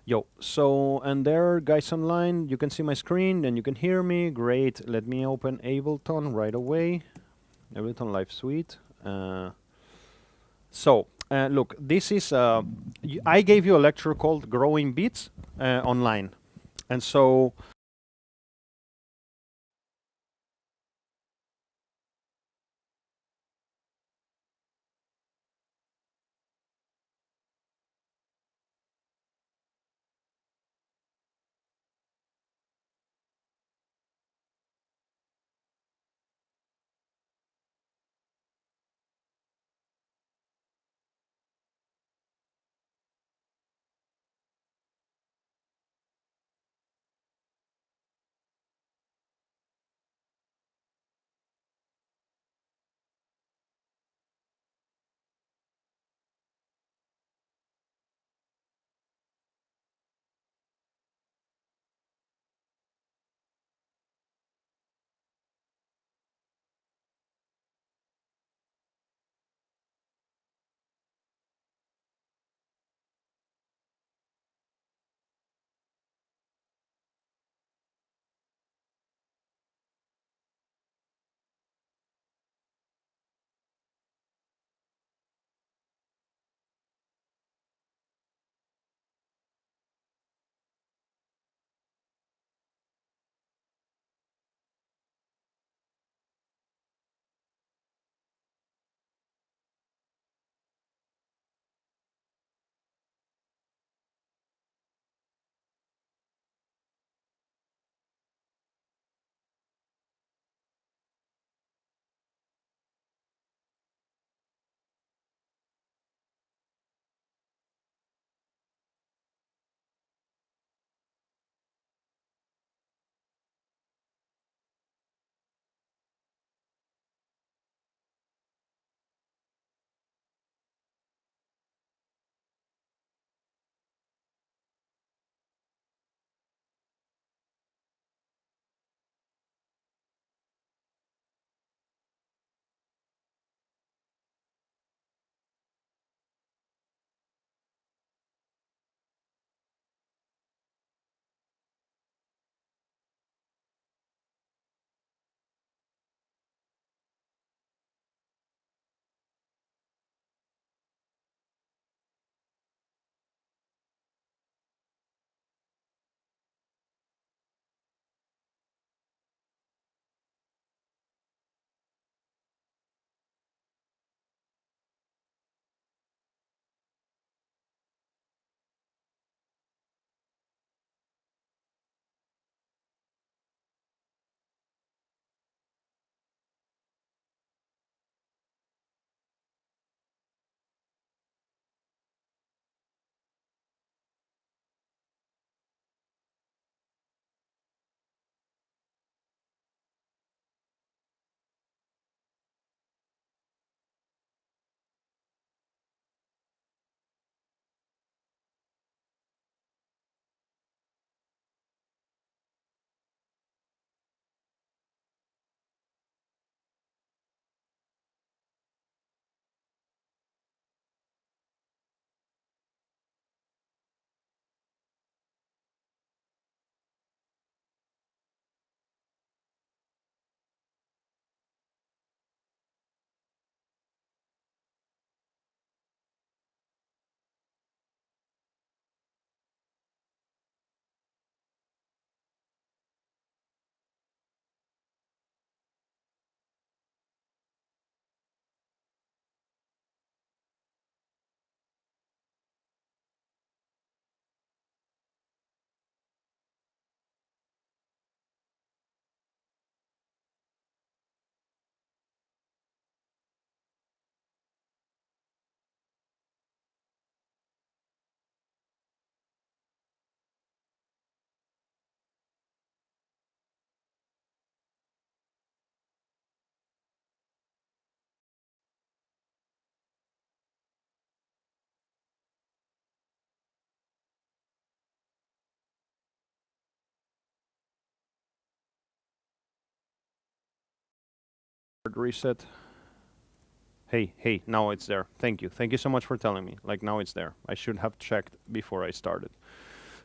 Yo, so, and there are guys online, you can see my screen and you can hear me. Great. Let me open Ableton right away. Ableton Live Suite. Look, this is, I gave you a lecture called Growing Beats online. And so, reset. Hey, now it's there. Thank you. Thank you so much for telling me. Like, now it's there. I should have checked before I started.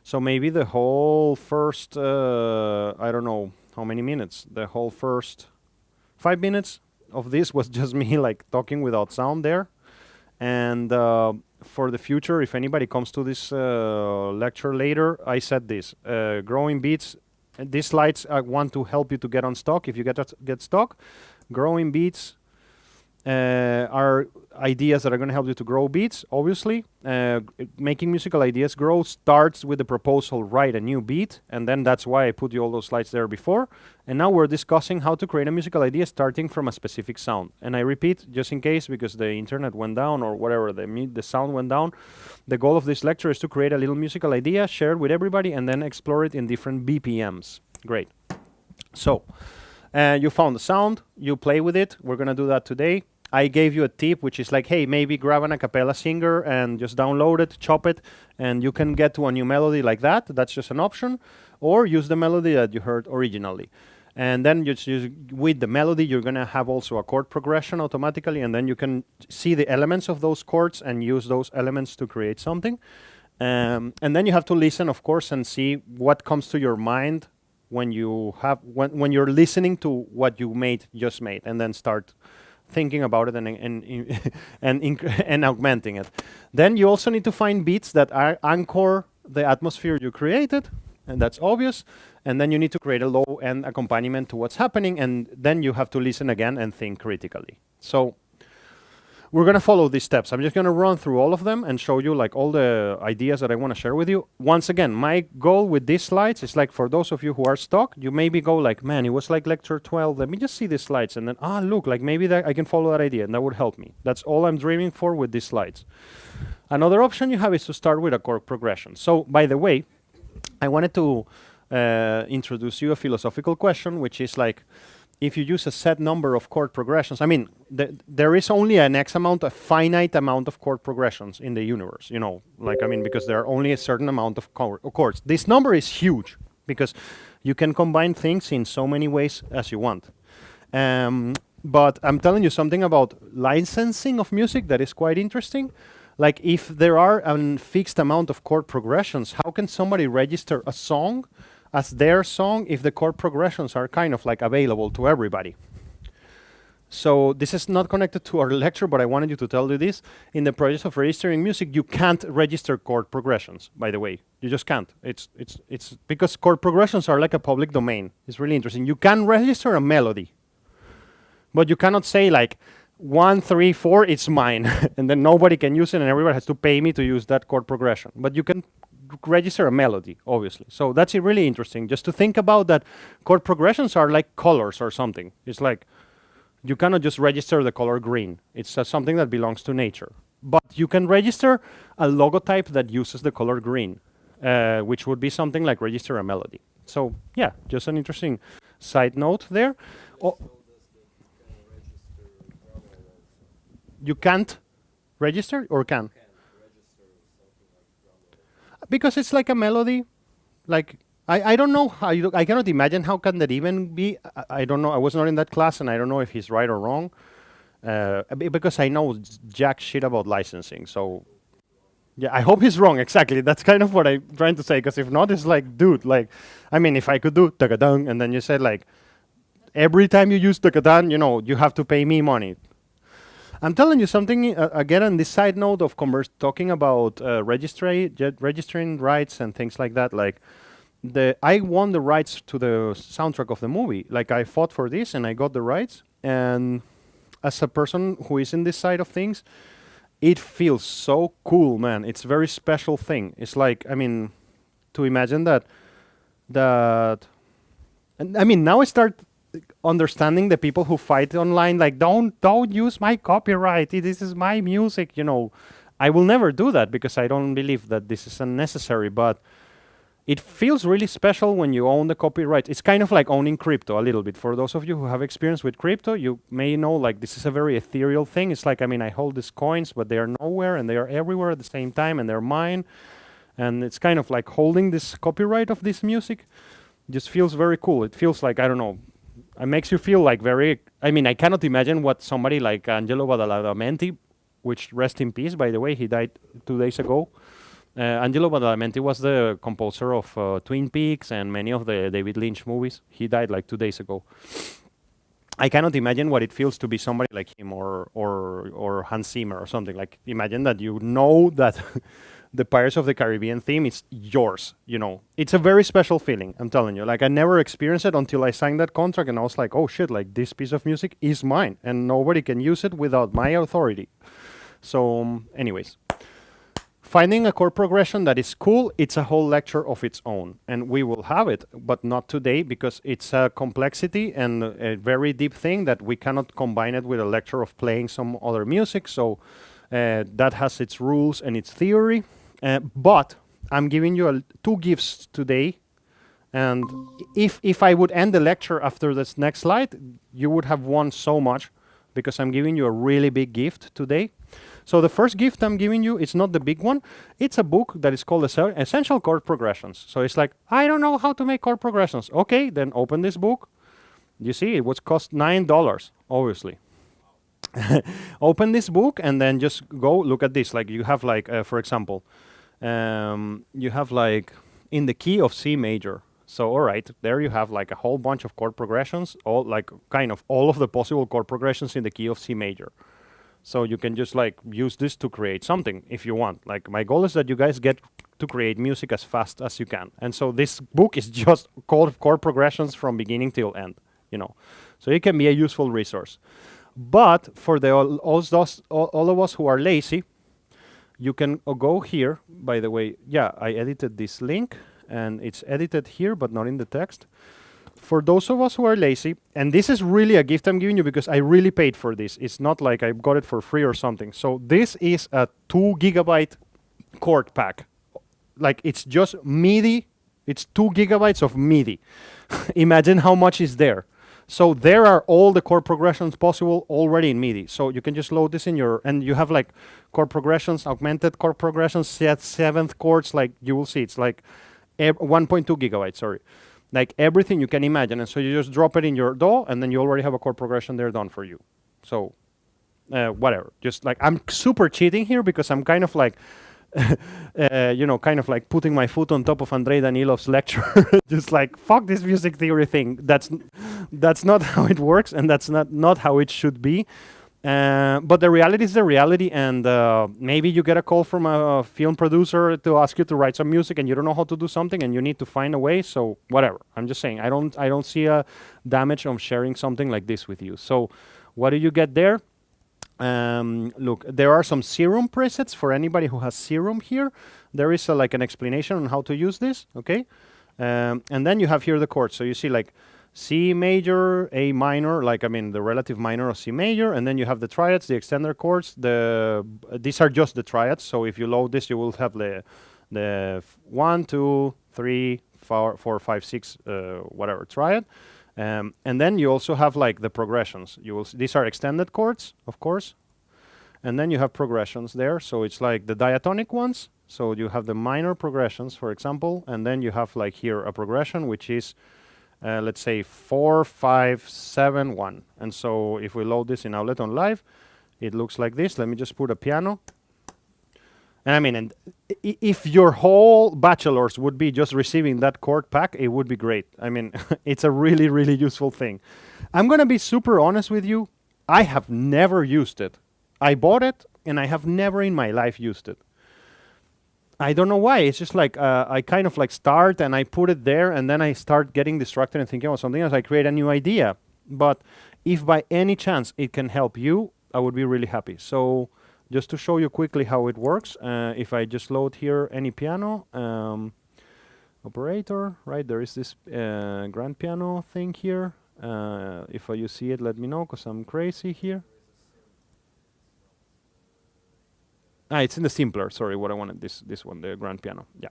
So maybe the whole first, I don't know how many minutes, the whole first 5 minutes of this was just me like talking without sound there. And for the future, if anybody comes to this lecture later, I said this, growing beats, these slides I want to help you to get unstuck. If you get stuck, growing beats are ideas that are going to help you to grow beats, obviously. Making musical ideas grow starts with the proposal, write a new beat, and then that's why I put you all those slides there before. And now we're discussing how to create a musical idea starting from a specific sound. And I repeat, just in case, because the internet went down or whatever, the sound went down, the goal of this lecture is to create a little musical idea, share it with everybody, and then explore it in different BPMs. Great. So, you found the sound, you play with it. We're going to do that today. I gave you a tip, which is like, hey, maybe grab an a cappella singer and just download it, chop it, and you can get to a new melody like that. That's just an option. Or use the melody that you heard originally. And then just with the melody, you're going to have also a chord progression automatically, and then you can see the elements of those chords and use those elements to create something. And then you have to listen, of course, and see what comes to your mind when you're listening to what you just made, and then start thinking about it and augmenting it. Then you also need to find beats that anchor the atmosphere you created, and that's obvious. And then you need to create a low-end accompaniment to what's happening, and then you have to listen again and think critically. So we're going to follow these steps. I'm just going to run through all of them and show you like all the ideas that I want to share with you. Once again, my goal with these slides is like, for those of you who are stuck, you maybe go like, man, it was like lecture 12. Let me just see these slides. And then, look, like maybe I can follow that idea, and that would help me. That's all I'm dreaming for with these slides. Another option you have is to start with a chord progression. So, by the way, I wanted to introduce you a philosophical question, which is like, if you use a set number of chord progressions, I mean, there is only a finite amount of chord progressions in the universe, you know, like, I mean, because there are only a certain amount of chords. This number is huge because you can combine things in so many ways as you want. But I'm telling you something about licensing of music that is quite interesting. Like, if there are a fixed amount of chord progressions, how can somebody register a song as their song if the chord progressions are kind of like available to everybody? So this is not connected to our lecture, but I wanted you to tell you this. In the process of registering music, you can't register chord progressions, by the way. You just can't. It's because chord progressions are like a public domain. It's really interesting. You can register a melody, but you cannot say like 1, 3, 4, it's mine, and then nobody can use it, and everybody has to pay me to use that chord progression. But you can register a melody, obviously. So that's really interesting, just to think about that chord progressions are like colors or something. It's like, you cannot just register the color green. It's something that belongs to nature. But you can register a logotype that uses the color green, which would be something like register a melody. So yeah, just an interesting side note there. You can't register or can? Because it's like a melody. Like, I don't know how I cannot imagine how can that even be. I don't know. I was not in that class, and I don't know if he's right or wrong. Because I know jack shit about licensing. So yeah, I hope he's wrong. Exactly. That's kind of what I'm trying to say. Because if not, it's like, dude, like, I mean, if I could do tagadang, and then you said like, every time you use tagadang, you know, you have to pay me money. I'm telling you something, again, on this side note of talking about registering rights and things like that. Like, I won the rights to the soundtrack of the movie. Like, I fought for this and I got the rights. And as a person who is in this side of things, it feels so cool, man. It's a very special thing. It's like, I mean, to imagine that, and I mean, now I start understanding the people who fight online, like, don't use my copyright, this is my music, you know. I will never do that because I don't believe that this is unnecessary, but it feels really special when you own the copyright. It's kind of like owning crypto a little bit. For those of you who have experience with crypto, you may know, like, this is a very ethereal thing. It's like, I mean, I hold these coins, but they are nowhere and they are everywhere at the same time, and they're mine. And it's kind of like holding this copyright of this music just feels very cool. It feels like, I don't know, it makes you feel like very, I mean, I cannot imagine what somebody like Angelo Badalamenti, which rest in peace, by the way, he died 2 days ago. Angelo Badalamenti was the composer of Twin Peaks and many of the David Lynch movies. He died like 2 days ago. I cannot imagine what it feels to be somebody like him or Hans Zimmer or something. Like, imagine that you know that the Pirates of the Caribbean theme is yours, you know. It's a very special feeling, I'm telling you. Like, I never experienced it until I signed that contract, and I was like, oh shit, like, this piece of music is mine, and nobody can use it without my authority. So, anyways. Finding a chord progression that is cool, it's a whole lecture of its own. And we will have it, but not today, because it's a complexity and a very deep thing that we cannot combine it with a lecture of playing some other music. So that has its rules and its theory. But I'm giving you two gifts today. And if I would end the lecture after this next slide, you would have won so much, because I'm giving you a really big gift today. So the first gift I'm giving you, it's not the big one. It's a book that is called Essential Chord Progressions. So it's like, I don't know how to make chord progressions. Okay, then open this book. You see, it was cost $9, obviously. Open this book and then just go look at this. Like, you have like, for example, you have like in the key of C major. So all right, there you have like a whole bunch of chord progressions, all like kind of all of the possible chord progressions in the key of C major. So you can just like use this to create something if you want. Like, my goal is that you guys get to create music as fast as you can. And so this book is just called chord progressions from beginning till end, you know. So it can be a useful resource. But for the all of us who are lazy, you can go here. By the way, yeah, I edited this link and it's edited here, but not in the text. For those of us who are lazy, and this is really a gift I'm giving you because I really paid for this. It's not like I got it for free or something. So this is a 2 gigabyte chord pack. Like, it's just MIDI. It's 2 gigabytes of MIDI. Imagine how much is there. So there are all the chord progressions possible already in MIDI. So you can just load this in your, and you have like chord progressions, augmented chord progressions, seventh chords, like you will see. It's like 1.2 gigabytes, sorry. Like everything you can imagine. And so you just drop it in your DAW, and then you already have a chord progression there done for you. So whatever. Just like, I'm super cheating here because I'm kind of like, you know, kind of like putting my foot on top of Andrei Danilov's lecture. Just like, fuck this music theory thing. That's not how it works, and that's not how it should be. But the reality is the reality, and maybe you get a call from a film producer to ask you to write some music, and you don't know how to do something, and you need to find a way. So whatever. I'm just saying, I don't see a damage of sharing something like this with you. So what do you get there? Look, there are some Serum presets for anybody who has Serum here. There is like an explanation on how to use this. Okay, and then you have here the chords. So you see like C major, A minor, like, I mean, the relative minor of C major, and then you have the triads, the extender chords. These are just the triads. So if you load this, you will have the 1, 2, 3, 4, 5, 6, whatever triad. And then you also have like the progressions. These are extended chords, of course. And then you have progressions there. So it's like the diatonic ones. So you have the minor progressions, for example, and then you have like here a progression, which is let's say 4, 5, 7, 1. And so if we load this in Ableton Live, it looks like this. Let me just put a piano. And I mean, and if your whole bachelor's would be just receiving that chord pack, it would be great. I mean, it's a really, really useful thing. I'm going to be super honest with you. I have never used it. I bought it, and I have never in my life used it. I don't know why. It's just like I kind of like start and I put it there, and then I start getting distracted and thinking about something else. I create a new idea. But if by any chance it can help you, I would be really happy. So just to show you quickly how it works, if I just load here any piano, operator, right, there is this grand piano thing here. If you see it, let me know, because I'm crazy here. It's in the simpler. Sorry, what I wanted, this one, the grand piano. Yeah.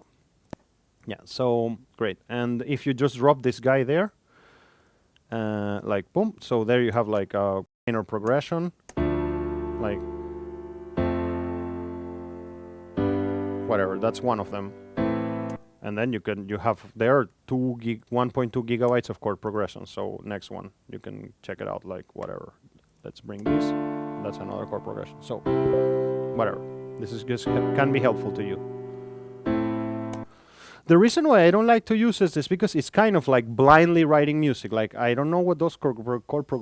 Yeah, so great. And if you just drop this guy there, like boom, so there you have like a minor progression, like whatever, that's one of them. And then you have there 1.2 gigabytes of chord progression. So next one, you can check it out, like whatever. Let's bring this. That's another chord progression. So whatever. This is just can be helpful to you. The reason why I don't like to use this is because it's kind of like blindly writing music. Like I don't know what those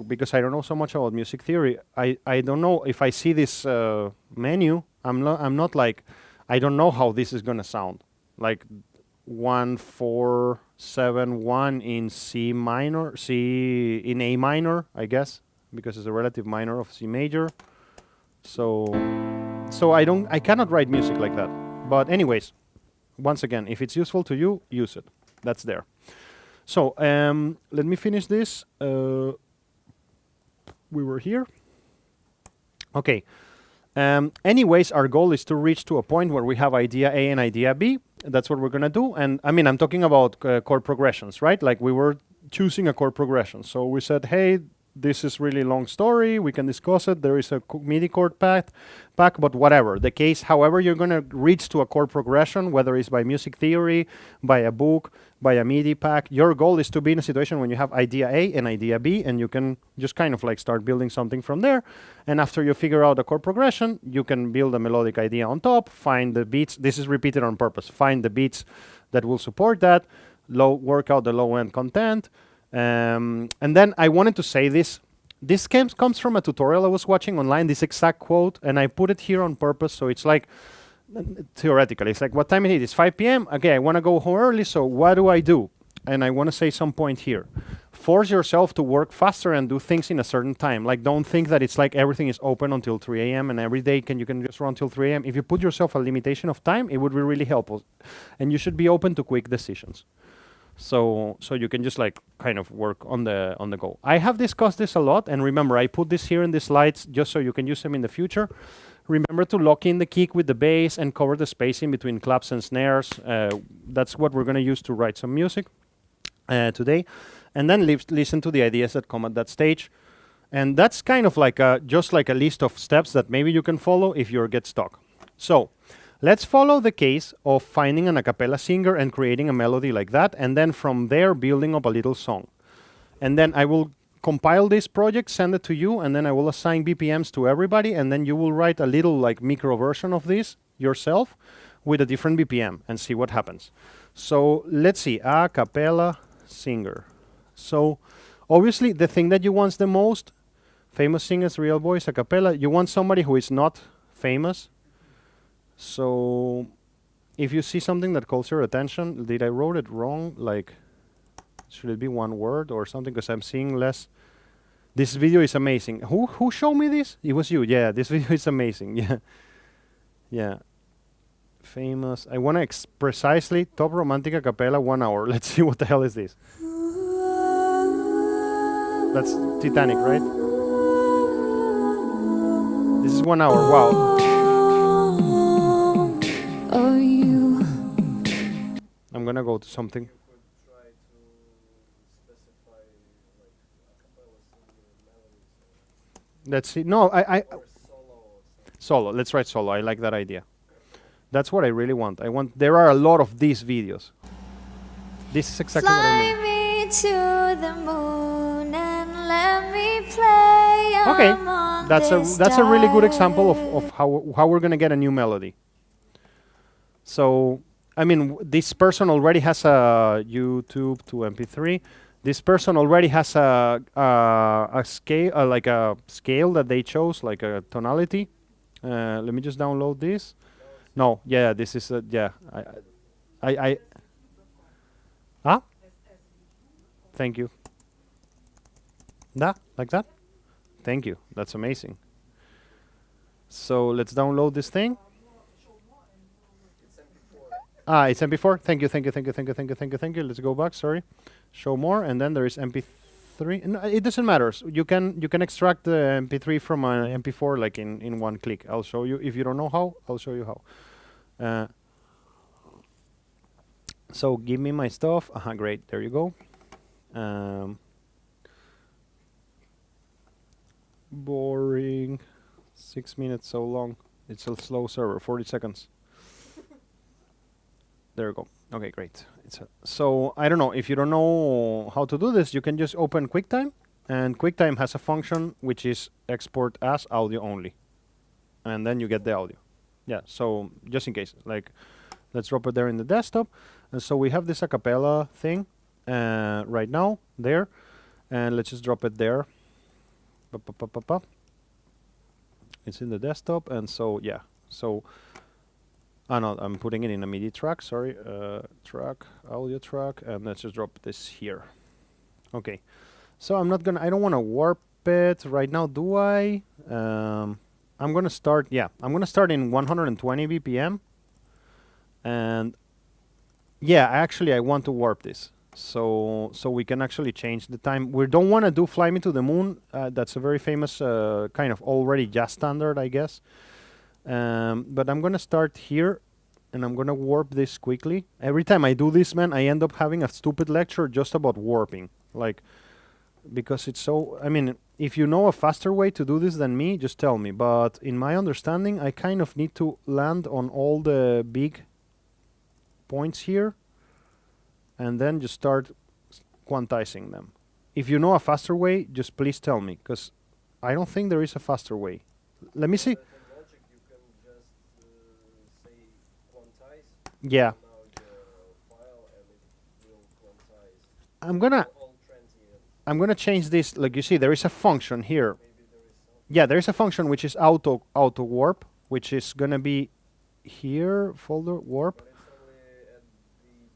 because I don't know so much about music theory. I don't know if I see this menu. I'm not like I don't know how this is gonna sound. Like 1 4 7 1 in C minor, C in A minor, I guess, because it's a relative minor of C major. So I cannot write music like that. But anyways, once again, if it's useful to you, use it. That's there. So let me finish this. We were here. Okay. Anyways, our goal is to reach to a point where we have idea A and idea B. That's what we're going to do. And I mean, I'm talking about chord progressions, right? Like we were choosing a chord progression. So we said, hey, this is really long story. We can discuss it. There is a MIDI chord pack, but whatever. The case, however you're going to reach to a chord progression, whether it's by music theory, by a book, by a MIDI pack, your goal is to be in a situation when you have idea A and idea B, and you can just kind of like start building something from there. And after you figure out the chord progression, you can build a melodic idea on top, find the beats. This is repeated on purpose. Find the beats that will support that, work out the low-end content. And then I wanted to say this. This comes from a tutorial I was watching online, this exact quote, and I put it here on purpose. So it's like, theoretically, it's like, what time it is? It's 5 p.m. Okay, I want to go home early, so what do I do? And I want to say some point here. Force yourself to work faster and do things in a certain time. Like, don't think that it's like everything is open until 3 a.m. and every day you can just run till 3 a.m. If you put yourself a limitation of time, it would be really helpful. And you should be open to quick decisions. So you can just like kind of work on the go. I have discussed this a lot, and remember, I put this here in the slides just so you can use them in the future. Remember to lock in the kick with the bass and cover the spacing between claps and snares. That's what we're going to use to write some music today. And then listen to the ideas that come at that stage. And that's kind of like just like a list of steps that maybe you can follow if you get stuck. So let's follow the case of finding an a cappella singer and creating a melody like that, and then from there building up a little song. And then I will compile this project, send it to you, and then I will assign BPMs to everybody, and then you will write a little like micro version of this yourself with a different BPM and see what happens. So let's see, a cappella singer. So obviously the thing that you want the most, famous singers, real voice, a cappella, you want somebody who is not famous. So if you see something that calls your attention, did I wrote it wrong? Like, should it be one word or something? Because I'm seeing less. This video is amazing. Who showed me this? It was you. Yeah, this video is amazing. Yeah. Yeah. Famous. I want to precisely top romantic a cappella 1 hour. Let's see what the hell is this. That's Titanic, right? This is 1 hour. Wow. I'm gonna go to something. Let's see. No, I solo. Let's write solo. I like that idea. That's what I really want. There are a lot of these videos. This is exactly what I mean. Fly me to the moon and let me play. Okay, that's a really good example of how we're gonna get a new melody. So, I mean, this person already has a YouTube to MP3. This person already has a scale, like a scale that they chose, like a tonality. Let me just download this. No, yeah, this is yeah. Huh? Thank you. Like that? Thank you. That's amazing. So let's download this thing. It's MP4. Thank you. Let's go back. Sorry. Show more, and then there is MP3. No, it doesn't matter. So you can extract the MP3 from an MP4 like in one click. I'll show you. If you don't know how, I'll show you how. So give me my stuff. Great. There you go. Boring. 6 minutes so long. It's a slow server. 40 seconds. There we go. Okay, great. So I don't know, if you don't know how to do this, you can just open QuickTime, and QuickTime has a function which is export as audio only, and then you get the audio. Yeah, so just in case, like Let's drop it there in the desktop. And so we have this a cappella thing right now there. And let's just drop it there. It's in the desktop. And so, yeah. So, no, I'm putting it in a MIDI track. Sorry. Track, audio track. And let's just drop this here. Okay. So I don't want to warp it right now, do I? I'm going to start, I'm going to start in 120 BPM. And yeah, actually I want to warp this. So we can actually change the time. We don't want to do Fly Me to the Moon. That's a very famous kind of already jazz standard, I guess. But I'm going to start here and I'm going to warp this quickly. Every time I do this, man, I end up having a stupid lecture just about warping. Like, because it's so, I mean, if you know a faster way to do this than me, just tell me. But in my understanding, I kind of need to land on all the big points here and then just start quantizing them. If you know a faster way, just please tell me, because I don't think there is a faster way. Let me see. Logic, you can just say quantize. Yeah. Now the file and it will quantize all transient. I'm gonna change this. Like you see, there is a function here. Maybe there is some. Yeah, there is a function which is auto warp, which is gonna be here, folder warp. But it's only at the beginning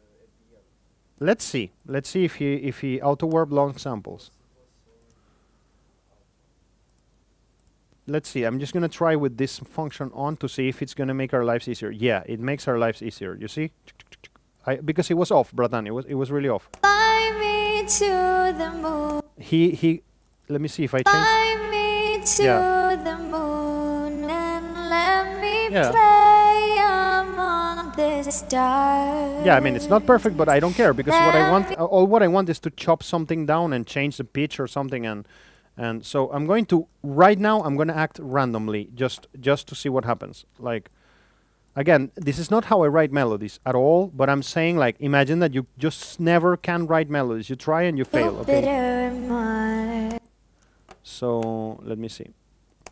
and at the end. Let's see. Let's see if he auto warp long samples. Let's see. I'm just gonna try with this function on to see if it's gonna make our lives easier. Yeah, it makes our lives easier. You see? Because it was off, Bratan. It was really off. Fly me to the moon. He. Let me see if I change. Fly me to Yeah. the moon and let me Yeah. play among the stars. Yeah, I mean it's not perfect, but I don't care because what I want, all what I want is to chop something down and change the pitch or something, and so I'm going to right now. I'm going to act randomly just to see what happens. Like, again, this is not how I write melodies at all, but I'm saying like imagine that you just never can write melodies. You try and you fail. Okay. Jupiter, Mars. So let me see,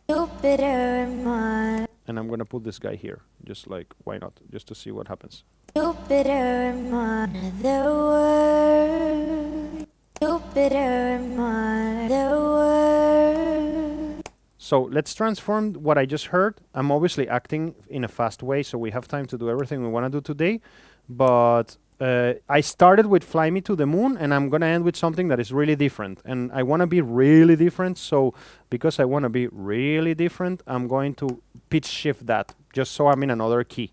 Jupiter, Mars. and I'm going to put this guy here. Just like why not? Just to see what happens. Jupiter, Mars. The world. Jupiter, Mars. The world. So let's transform what I just heard. I'm obviously acting in a fast way, so we have time to do everything we want to do today. But I started with Fly Me to the Moon, and I'm going to end with something that is really different. And I want to be really different, so because I want to be really different, I'm going to pitch shift that, just so I'm in another key.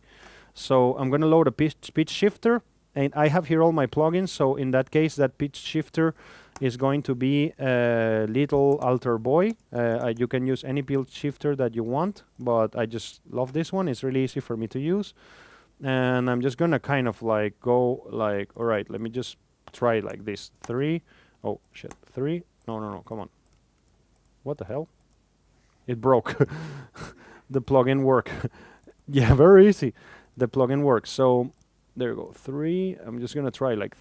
So I'm going to load a pitch shifter, and I have here all my plugins, so in that case, that pitch shifter is going to be a little alter boy. You can use any pitch shifter that you want, but I just love this one. It's really easy for me to use. And I'm just gonna kind of like go like, all right, let me just try like this. 3, oh shit, 3, no, come on. What the hell? It broke. The plugin work. Yeah, very easy. The plugin works. So there you go, 3. I'm just gonna try like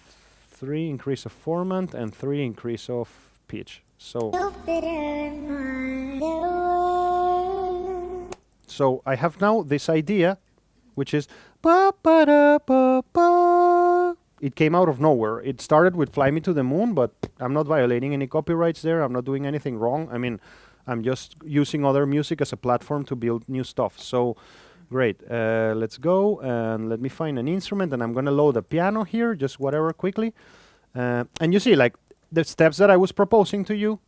3 increase of formant and 3 increase of pitch. So Jupiter, Mars. The world. so I have now this idea, which is ba ba da ba ba. It came out of nowhere. It started with Fly Me to the Moon, but I'm not violating any copyrights there. I'm not doing anything wrong. I mean, I'm just using other music as a platform to build new stuff. So great. Let's go and let me find an instrument, and I'm going to load a piano here, just whatever quickly. And you see, like, the steps that I was proposing to you,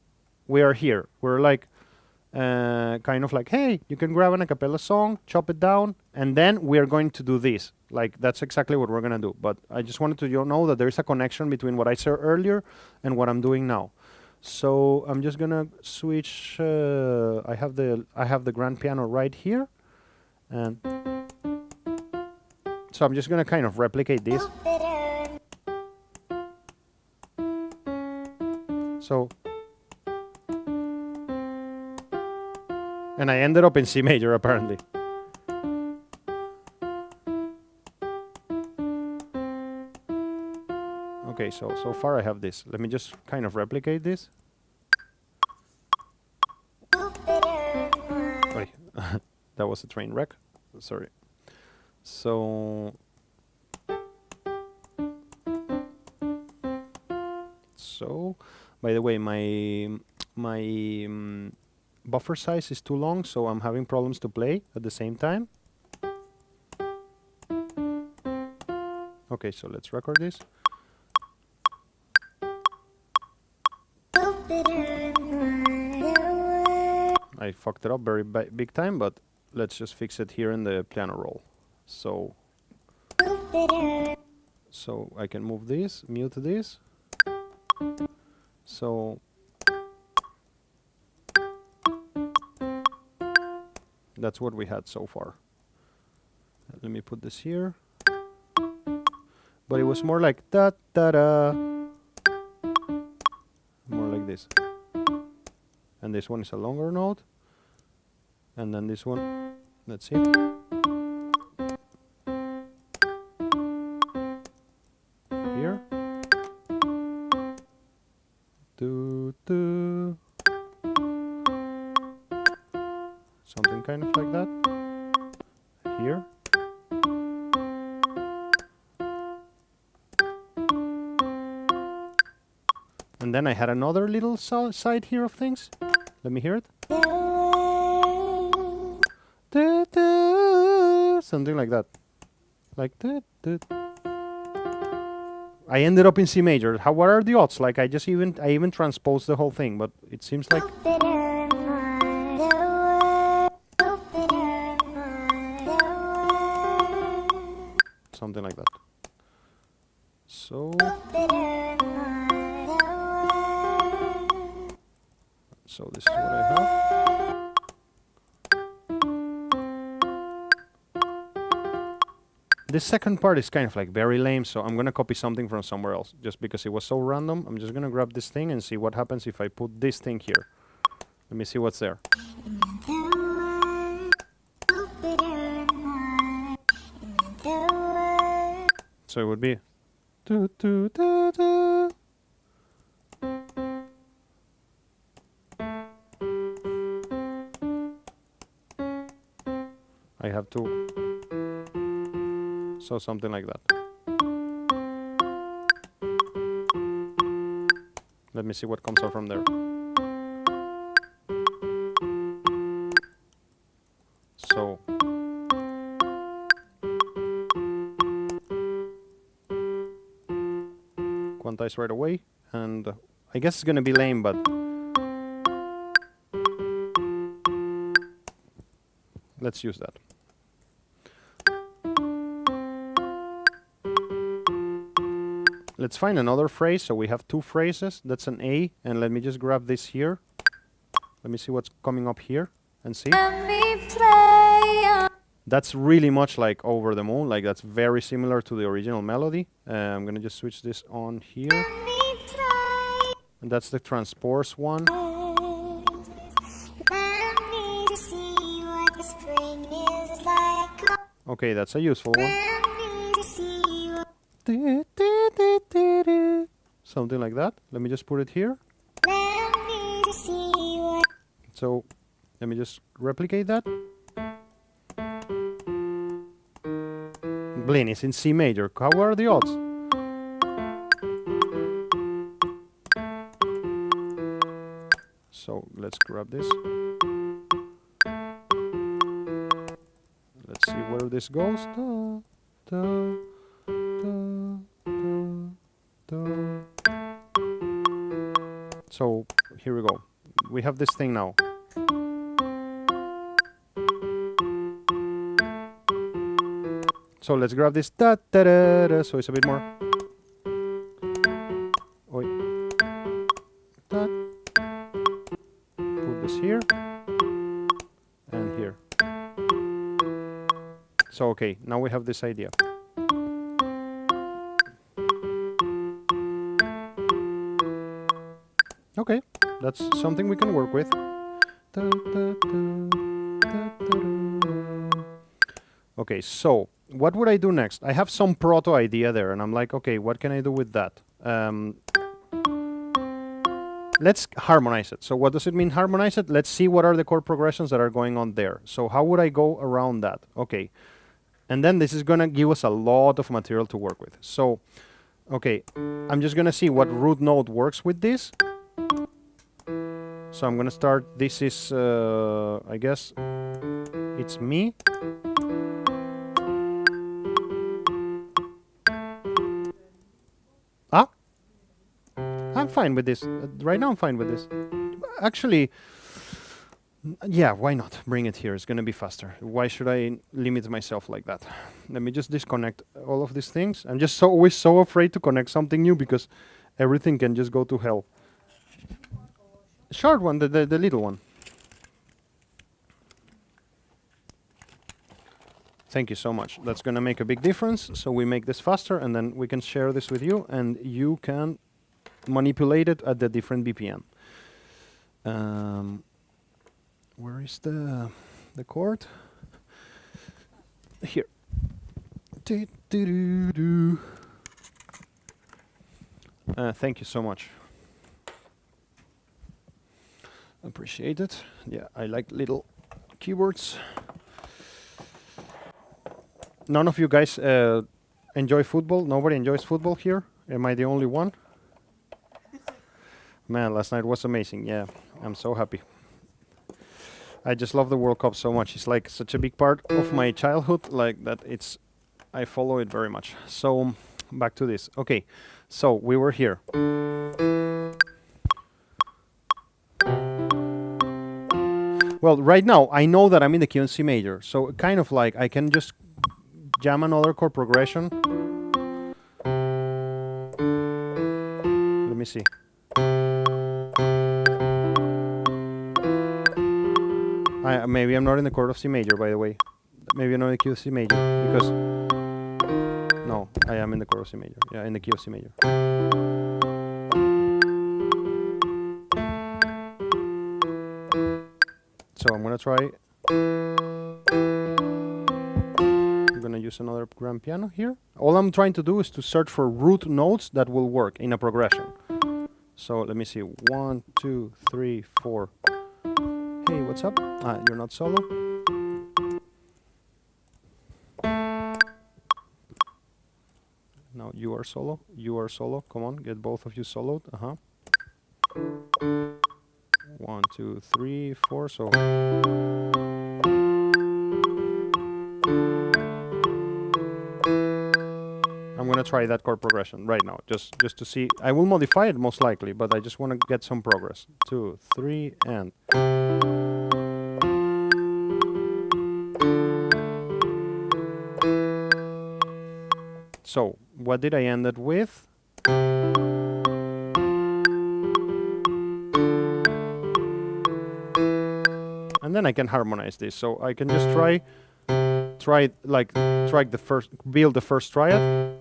we are here. We're like, kind of like, hey, you can grab an a cappella song, chop it down, and then we are going to do this. Like, that's exactly what we're going to do. But I just wanted to know that there is a connection between what I said earlier and what I'm doing now. So I'm just going to switch. I have the grand piano right here. And so I'm just going to kind of replicate this. So, and I ended up in C major apparently. Okay, so far I have this. Let me just kind of replicate this. Oy. That was a train wreck. Sorry. So by the way, my buffer size is too long, so I'm having problems to play at the same time. Okay, so let's record this. I fucked it up very big time, but let's just fix it here in the piano roll. So I can move this, mute this. So that's what we had so far. Let me put this here. But it was more like da da da. More like this. And this one is a longer note. And then this one, let's see. Here. Do do. Something kind of like that. Here. And then I had another little side here of things. Let me hear it. Something like that. Like that. I ended up in C major. What are the odds? Like I even transposed the whole thing, but it seems like something like that. So this is what I have. This second part is kind of like very lame, so I'm gonna copy something from somewhere else just because it was so random. I'm just gonna grab this thing and see what happens if I put this thing here. Let me see what's there. So it would be do, do, do, do. I have to, so something like that. Let me see what comes out from there. So quantize right away, and I guess it's gonna be lame, but let's use that. Let's find another phrase. So we have two phrases. That's an A, and let me just grab this here. Let me see what's coming up here and see. Let me play. That's really much like Over the Moon. Like that's very similar to the original melody. I'm gonna just switch this on here. Let me play. And that's the transpose one. Let me see what the spring is like. Okay, that's a useful one. Let me see what. Something like that. Let me just put it here. Let me see what. So let me just replicate that. Blin is in C major. How are the odds? So let's grab this. Let's see where this goes. Da, da, da, da, da. So here we go. We have this thing now. So let's grab this da da da da. So it's a bit more. Oi. Da. Put this here and here. So okay, now we have this idea. Okay, that's something we can work with. Da, da, da, da, da, da. Okay, so what would I do next? I have some proto idea there, and I'm like, okay, what can I do with that? Let's harmonize it. So what does it mean, harmonize it? Let's see what are the chord progressions that are going on there. So how would I go around that? Okay, And then this is going to give us a lot of material to work with. So, okay, I'm just going to see what root node works with this. So I'm going to start. This is, I guess, it's me. Ah? I'm fine with this. Right now I'm fine with this. Actually, yeah, why not? Bring it here. It's going to be faster. Why should I limit myself like that? Let me just disconnect all of these things. I'm just always so afraid to connect something new because everything can just go to hell. Short one, the little one. Thank you so much. That's going to make a big difference. So we make this faster and then we can share this with you and you can manipulate it at the different BPM. Where is the chord? Here. Thank you so much. Appreciate it. Yeah, I like little keyboards. None of you guys enjoy football? Nobody enjoys football here? Am I the only one? Man, last night was amazing. Yeah, I'm so happy. I just love the World Cup so much. It's like such a big part of my childhood, like that it's, I follow it very much. So, back to this. Okay, so we were here. Well, right now, I know that I'm in the key in C major. So, kind of like, I can just jam another chord progression. Let me see. Maybe I'm not in the chord of C major, by the way. Maybe I'm not in the key of C major, because... No, I am in the chord of C major. Yeah, in the key of C major. So I'm gonna try... I'm gonna use another grand piano here. All I'm trying to do is to search for root notes that will work in a progression. So let me see. 1, 2, 3, 4... Hey, what's up? Ah, you're not solo? No, you are solo. You are solo. Come on, get both of you soloed. 1, 2, 3, 4. So I'm gonna try that chord progression right now, just to see. I will modify it most likely, but I just want to get some progress. 2, 3, and. So, what did I end it with? And then I can harmonize this. So I can just try the first, build the first triad.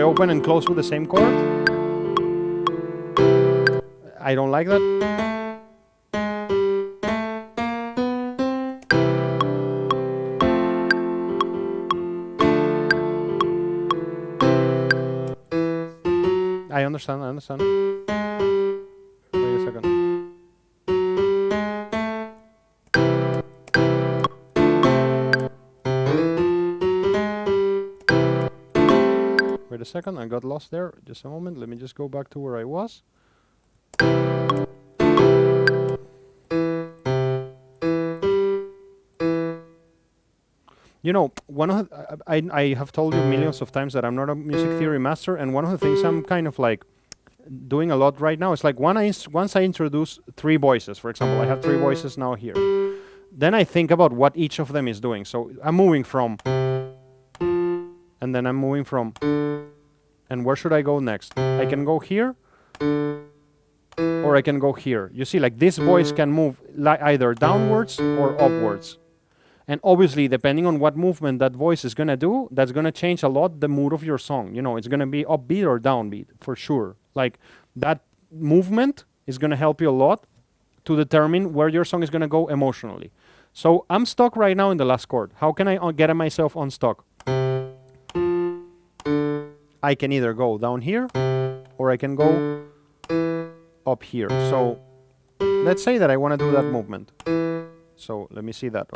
Open and close with the same chord. I don't like that. I understand. Wait a second. Wait a second, I got lost there. Just a moment, let me just go back to where I was. You know, I have told you millions of times that I'm not a music theory master, and one of the things I'm kind of like doing a lot right now is like once I introduce 3 voices, for example, I have 3 voices now here. Then I think about what each of them is doing. So I'm moving from, and then I'm moving from, and where should I go next? I can go here, or I can go here. You see, like this voice can move either downwards or upwards. And obviously, depending on what movement that voice is going to do, that's going to change a lot the mood of your song. You know, it's going to be upbeat or downbeat, for sure. Like, that movement is going to help you a lot to determine where your song is going to go emotionally. So, I'm stuck right now in the last chord. How can I get myself unstuck? I can either go down here, or I can go up here. So, let's say that I want to do that movement. So, let me see that.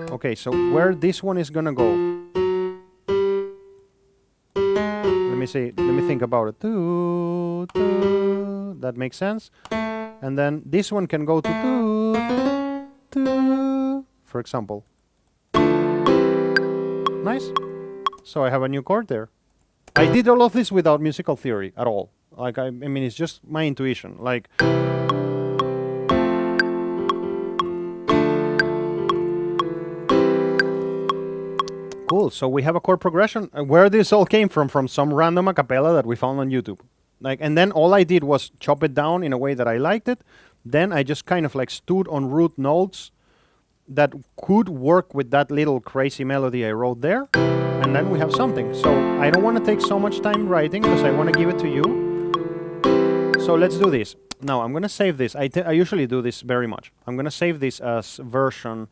Okay, so where this one is gonna go? Let me see. Let me think about it. That makes sense. And then this one can go to, for example. Nice. So I have a new chord there. I did all of this without musical theory at all. Like I mean, it's just my intuition. Like. Cool, so we have a chord progression. Where this all came from some random a cappella that we found on YouTube. Like, and then all I did was chop it down in a way that I liked it. Then I just kind of like stood on root notes that could work with that little crazy melody I wrote there. And then we have something. So I don't want to take so much time writing because I want to give it to you. So let's do this. Now I'm going to save this. I usually do this very much. I'm going to save this as version.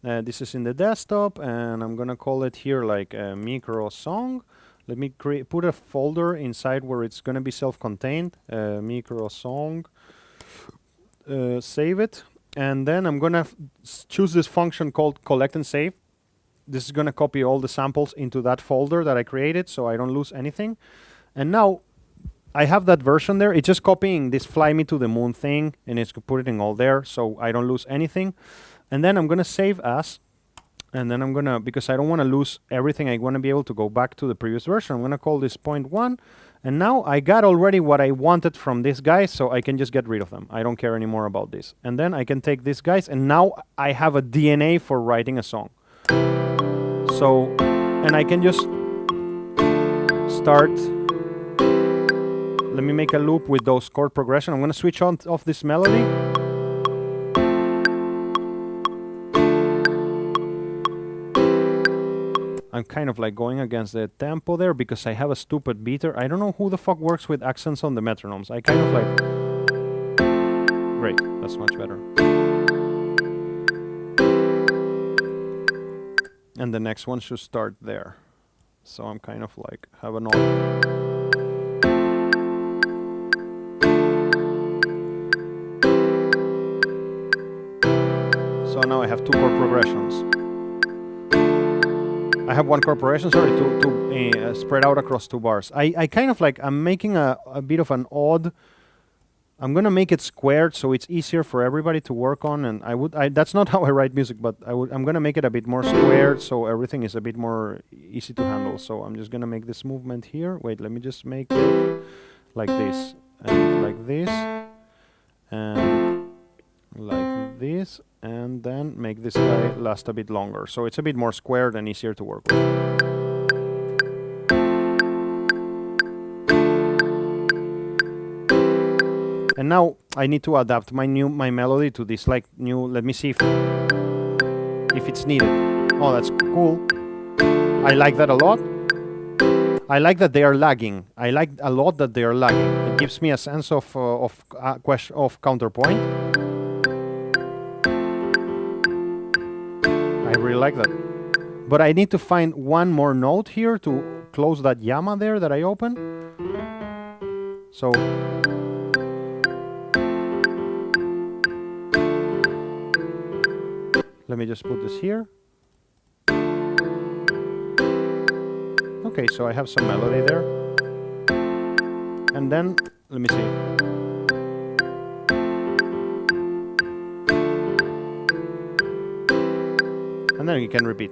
This is in the desktop, and I'm gonna call it here like a micro song. Let me put a folder inside where it's gonna be self-contained. Micro song. Save it, and then I'm gonna choose this function called collect and save. This is gonna copy all the samples into that folder that I created, so I don't lose anything. And now I have that version there. It's just copying this "Fly Me to the Moon" thing, and it's putting all there, so I don't lose anything. And then I'm going to save as, and then I'm going to, because I don't want to lose everything, I want to be able to go back to the previous version. I'm going to call this point 1. And now I got already what I wanted from these guys, so I can just get rid of them. I don't care anymore about this. And then I can take these guys, and now I have a DNA for writing a song. So, and I can just start. Let me make a loop with those chord progression. I'm going to switch on off this melody. I'm kind of like going against the tempo there because I have a stupid beater. I don't know who the fuck works with accents on the metronomes. I kind of like... Great, that's much better. And the next one should start there. So I'm kind of like have an odd... So now I have 2 chord progressions. I have 1 chord progression, sorry, to spread out across 2 bars. I kind of like, I'm making a bit of an odd, I'm gonna make it squared so it's easier for everybody to work on, and that's not how I write music, but I'm gonna make it a bit more squared so everything is a bit more easy to handle. So I'm just gonna make this movement here. Wait, let me just make it like this, and like this, and like this, and then make this guy last a bit longer. So it's a bit more squared and easier to work with. And now I need to adapt my melody to this like new, let me see if it's needed. Oh, that's cool. I like that a lot. I like that they are lagging. I like a lot that they are lagging. It gives me a sense of counterpoint. I really like that. But I need to find one more note here to close that yama there that I opened. So let me just put this here. Okay, so I have some melody there. And then, let me see. And then you can repeat.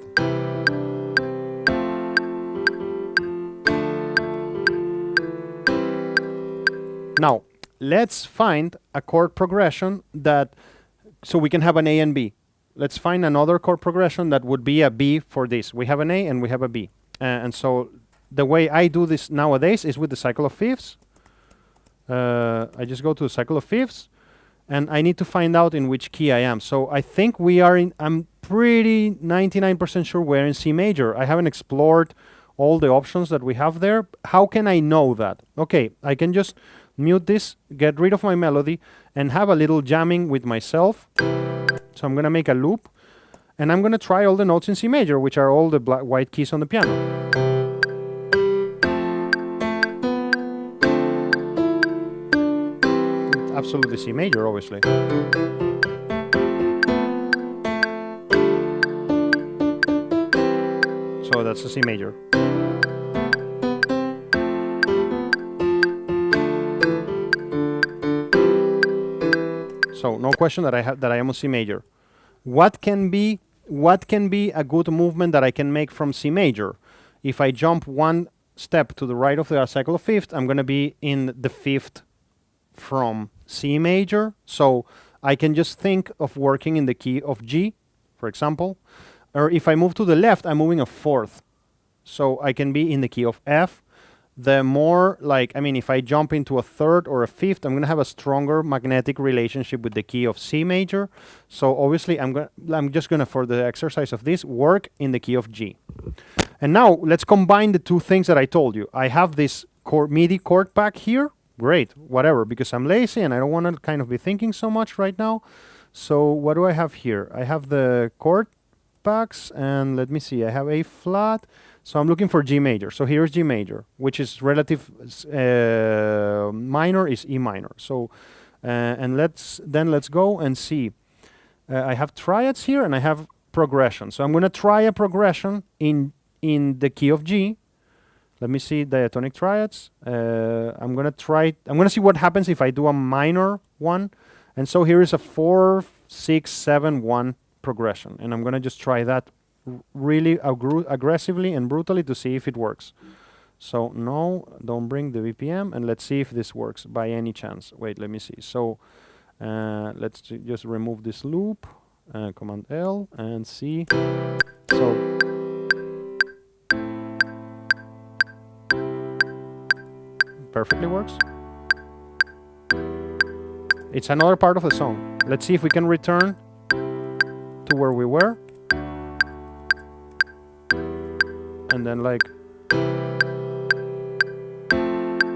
Now, let's find a chord progression that, so we can have an A and B. Let's find another chord progression that would be a B for this. We have an A and we have a B. And so the way I do this nowadays is with the cycle of fifths. I just go to the cycle of fifths, and I need to find out in which key I am. So I think we are in, I'm pretty 99% sure we're in C major. I haven't explored all the options that we have there. How can I know that? Okay, I can just mute this, get rid of my melody, and have a little jamming with myself. So I'm gonna make a loop, and I'm gonna try all the notes in C major, which are all the white keys on the piano. Absolutely C major, obviously. So that's a C major. So no question that I am on C major. What can be a good movement that I can make from C major? If I jump one step to the right of the cycle of fifth, I'm gonna be in the fifth from C major. So I can just think of working in the key of G, for example. Or if I move to the left, I'm moving a fourth. So I can be in the key of F. The more, like, I mean, if I jump into a third or a fifth, I'm going to have a stronger magnetic relationship with the key of C major. So obviously, I'm just going to, for the exercise of this, work in the key of G. And now, let's combine the two things that I told you. I have this MIDI chord pack here. Great, whatever, because I'm lazy and I don't want to kind of be thinking so much right now. So what do I have here? I have the chord packs, and let me see, I have A flat. So I'm looking for G major. So here's G major, which is relative minor is E minor. So and let's go and see. I have triads here and I have progression. So I'm going to try a progression in the key of G. Let me see diatonic triads. I'm going to see what happens if I do a minor one. And so here is a 4, 6, 7, 1 progression, and I'm going to just try that really aggressively and brutally to see if it works. So no, don't bring the BPM, and let's see if this works by any chance. Wait, let me see. So let's just remove this loop, Command L, and see. So perfectly works. It's another part of the song. Let's see if we can return to where we were. And then, like,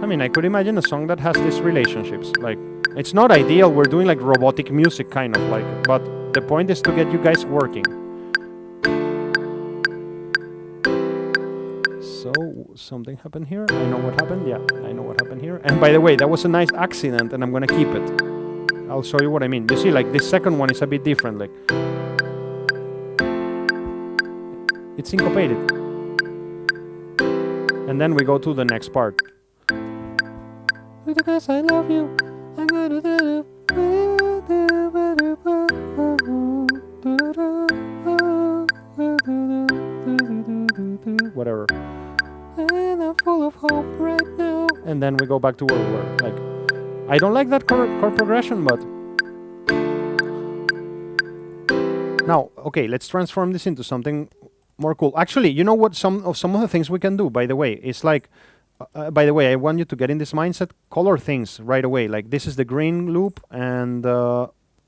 I mean, I could imagine a song that has these relationships. Like, it's not ideal. We're doing like robotic music, kind of like, but the point is to get you guys working. So something happened here. I know what happened. Yeah, I know what happened here. And by the way, that was a nice accident, and I'm gonna keep it. I'll show you what I mean. You see, like, this second one is a bit different. Like, it's syncopated. And then we go to the next part. Because I love you, I'm gonna do whatever. And I'm full of hope right now. And then we go back to where we were. Like, I don't like that chord progression, but now, okay, let's transform this into something more cool. Actually, you know what? Some of the things we can do, by the way, is like, by the way, I want you to get in this mindset, color things right away. Like, this is the green loop, and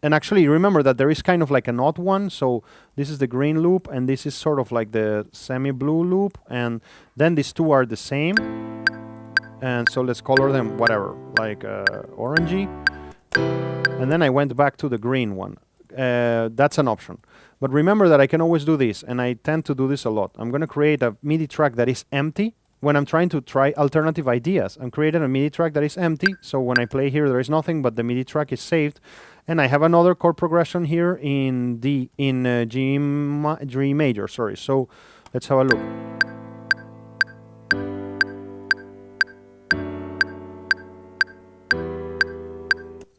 actually remember that there is kind of like an odd one. So this is the green loop, and this is sort of like the semi-blue loop, and then these two are the same. And so let's color them whatever, like orangey. And then I went back to the green one. That's an option. But remember that I can always do this, and I tend to do this a lot. I'm going to create a MIDI track that is empty. When I'm trying to try alternative ideas, I'm creating a MIDI track that is empty. So when I play here, there is nothing, but the MIDI track is saved. And I have another chord progression here in G major. Sorry. So let's have a look.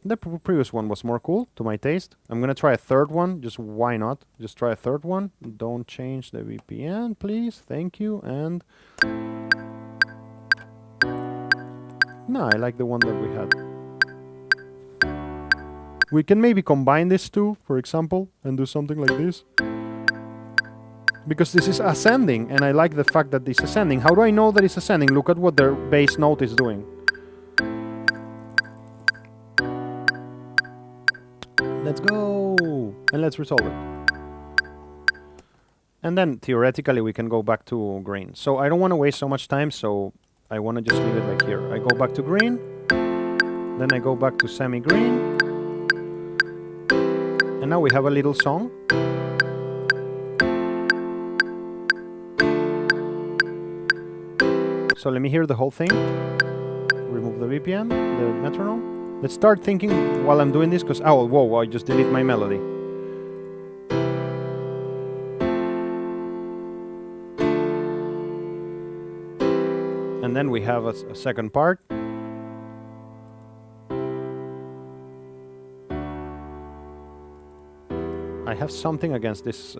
The previous one was more cool to my taste. I'm gonna try a third one. Just why not? Just try a third one. Don't change the VPN, please. Thank you. And no, I like the one that we had. We can maybe combine these two, for example, and do something like this. Because this is ascending, and I like the fact that it's ascending. How do I know that it's ascending? Look at what the bass note is doing. Let's go! And let's resolve it. And then theoretically we can go back to green. So I don't want to waste so much time, so I want to just leave it like here. I go back to green, then I go back to semi-green, and now we have a little song. So let me hear the whole thing. Remove the BPM, the metronome. Let's start thinking while I'm doing this, because, oh, whoa, I just delete my melody. And then we have a second part. I have something against this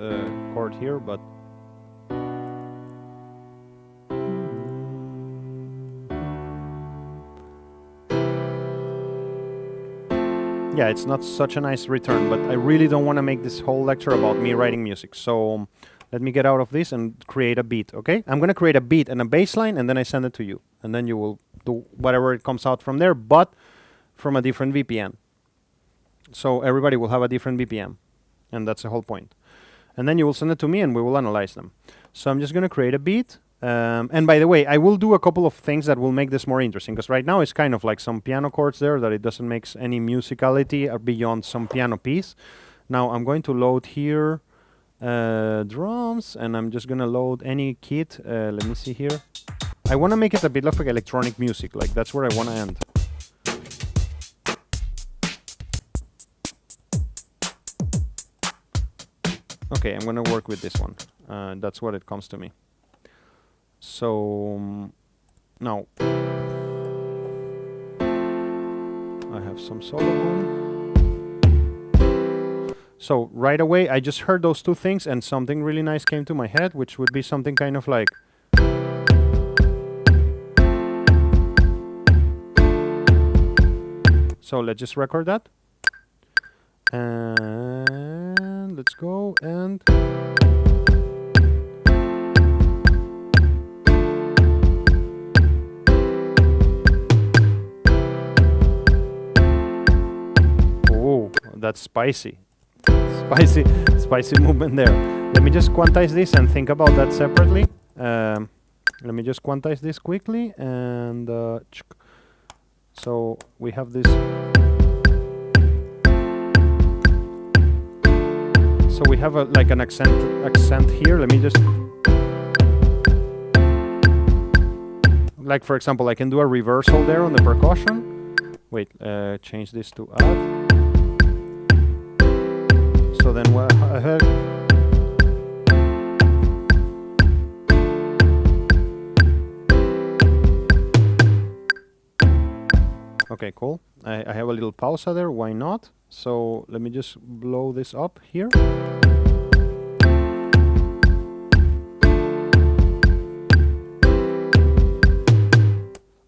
chord here, but yeah, it's not such a nice return, but I really don't want to make this whole lecture about me writing music. So let me get out of this and create a beat, okay? I'm going to create a beat and a bass line, and then I send it to you. And then you will do whatever it comes out from there, but from a different VPN. So everybody will have a different VPN, and that's the whole point. And then you will send it to me, and we will analyze them. So I'm just going to create a beat. And by the way, I will do a couple of things that will make this more interesting, because right now it's kind of like some piano chords there that it doesn't make any musicality beyond some piano piece. Now I'm going to load here drums, and I'm just going to load any kit. Let me see here. I want to make it a bit of like electronic music, like that's where I want to end. Okay, I'm going to work with this one. That's what it comes to me. So now I have some solo on. So right away I just heard those two things and something really nice came to my head, which would be something kind of like so let's just record that. And let's go and that's spicy. Spicy movement there. Let me just quantize this and think about that separately. Let me just quantize this quickly, and so we have this. So we have like an accent here. Let me just, like for example, I can do a reversal there on the percussion. Wait, change this to add. So then what ahead? Okay, cool. I have a little pausa there, why not? So let me just blow this up here.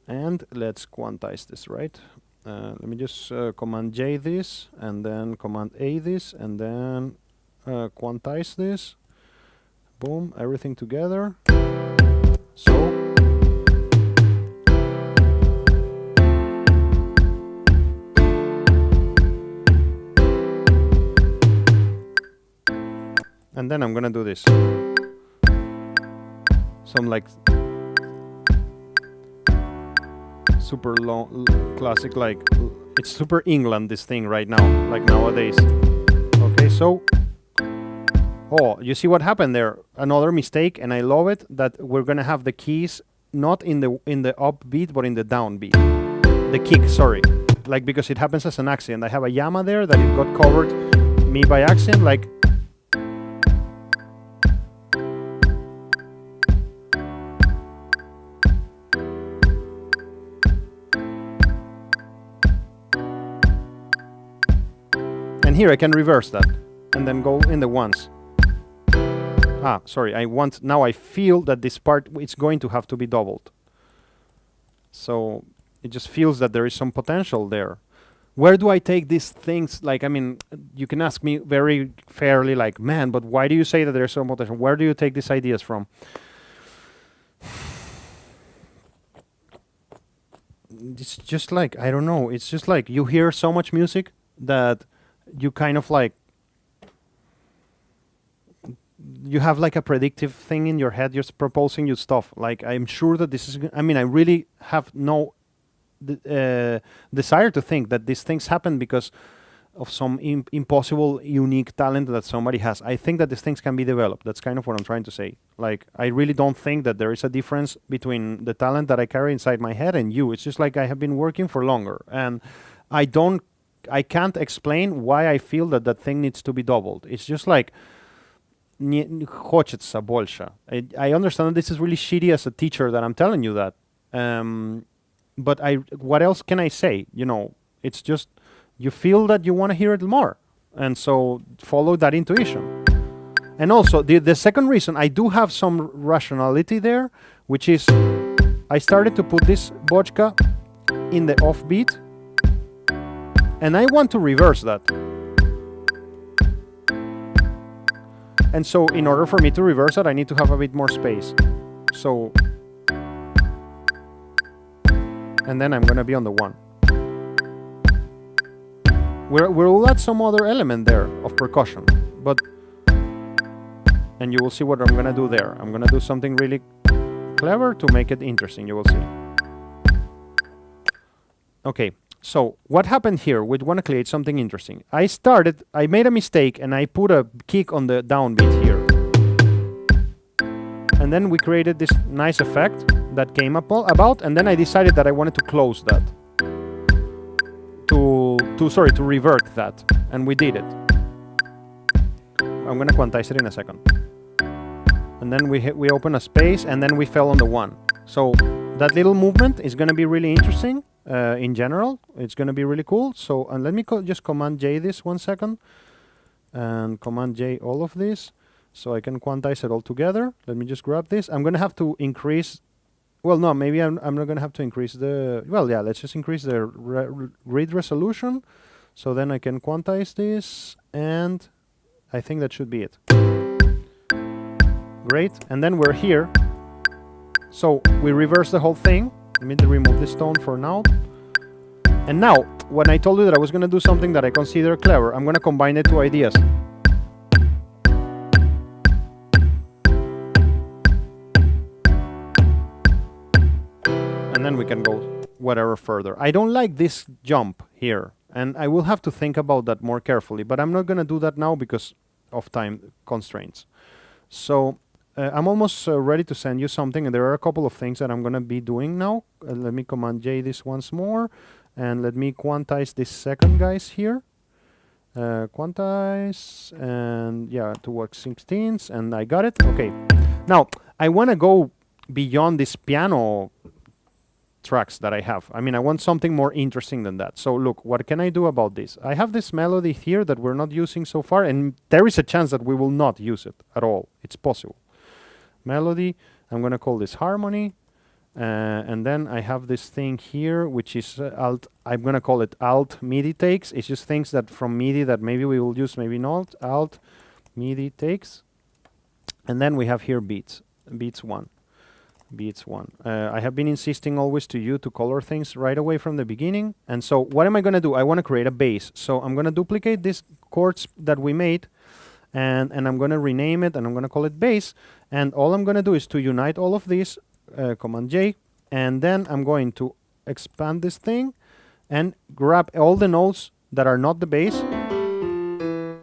And let's quantize this, right? Let me just Command J this, and then Command A this, and then quantize this. Boom, everything together. So and then I'm gonna do this. Some like super long, classic, like it's super England, this thing right now, like nowadays. Okay, so oh, you see what happened there? Another mistake, and I love it that we're gonna have the keys not in the upbeat but in the downbeat. The kick, sorry, like because it happens as an accident. I have a Yama there that it got covered me by accident, like. Here I can reverse that and then go in the ones. Sorry, now I feel that this part it's going to have to be doubled. So it just feels that there is some potential there. Where do I take these things? Like, I mean, you can ask me very fairly, like, man, but why do you say that there's some potential? Where do you take these ideas from? It's just like, I don't know, it's just like you hear so much music that you kind of like you have like a predictive thing in your head. You're proposing you stuff. Like I'm sure that this is. I mean, I really have no desire to think that these things happen because of some impossible, unique talent that somebody has. I think that these things can be developed. That's kind of what I'm trying to say. Like, I really don't think that there is a difference between the talent that I carry inside my head and you. It's just like I have been working for longer, and I can't explain why I feel that that thing needs to be doubled. It's just like, хочется больше. I understand that this is really shitty as a teacher that I'm telling you that. But what else can I say? You know, it's just, you feel that you want to hear it more. And so follow that intuition. And also, the second reason, I do have some rationality there, which is I started to put this vodka in the offbeat, and I want to reverse that. And so in order for me to reverse that, I need to have a bit more space. So, and then I'm going to be on the 1. We'll add some other element there of percussion, but, and you will see what I'm gonna do there. I'm gonna do something really clever to make it interesting, you will see. Okay, so what happened here? We want to create something interesting. I made a mistake and I put a kick on the downbeat here. And then we created this nice effect that came about, and then I decided that I wanted to close that. To revert that, and we did it. I'm gonna quantize it in a second. And then we open a space, and then we fell on the 1. So that little movement is gonna be really interesting. In general, it's gonna be really cool. So, and let me just Command J this 1 second, and Command J all of this, so I can quantize it all together. Let me just grab this. I'm gonna have to increase. Well, no, maybe I'm not going to have to increase the... Well, yeah, let's just increase the read resolution. So then I can quantize this, and I think that should be it. Great, and then we're here. So we reverse the whole thing. Let me remove this tone for now. And now, when I told you that I was going to do something that I consider clever, I'm going to combine the two ideas. And then we can go whatever further. I don't like this jump here, and I will have to think about that more carefully, but I'm not going to do that now because of time constraints. So I'm almost ready to send you something, and there are a couple of things that I'm going to be doing now. Let me Command J this once more, and let me quantize this second guys here. Quantize, and yeah, to work 16ths, and I got it. Okay. Now, I want to go beyond this piano tracks that I have. I mean, I want something more interesting than that. So look, what can I do about this? I have this melody here that we're not using so far, and there is a chance that we will not use it at all. It's possible. Melody, I'm going to call this harmony, and then I have this thing here, which is alt. I'm going to call it alt MIDI takes. It's just things that from MIDI that maybe we will use, maybe not. Alt MIDI takes, and then we have here beats 1. Beats 1. I have been insisting always to you to color things right away from the beginning. And so what am I going to do? I want to create a bass. So I'm going to duplicate these chords that we made, and I'm going to rename it, and I'm going to call it bass. And all I'm going to do is to unite all of these, Command J, and then I'm going to expand this thing and grab all the notes that are not the bass.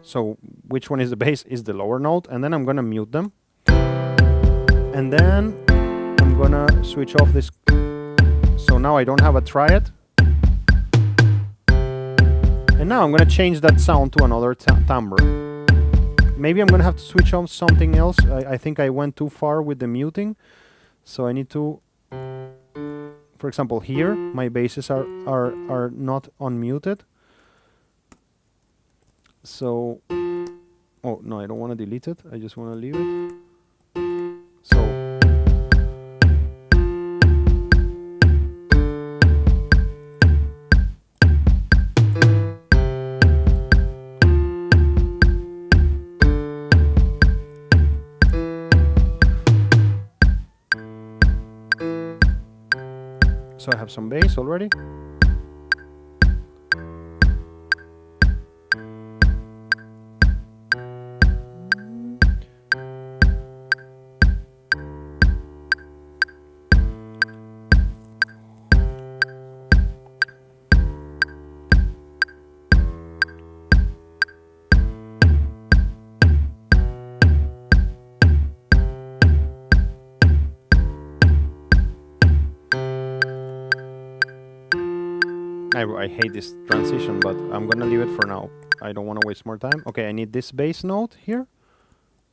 So which one is the bass is the lower note, and then I'm going to mute them. And then I'm gonna switch off this, so now I don't have a triad. And now I'm gonna change that sound to another timbre. Maybe I'm gonna have to switch on something else. I think I went too far with the muting, so I need to, for example, here my basses are not unmuted. So, oh no, I don't want to delete it. I just want to leave it. So I have some bass already. I hate this transition, but I'm gonna leave it for now. I don't want to waste more time. Okay, I need this bass note here.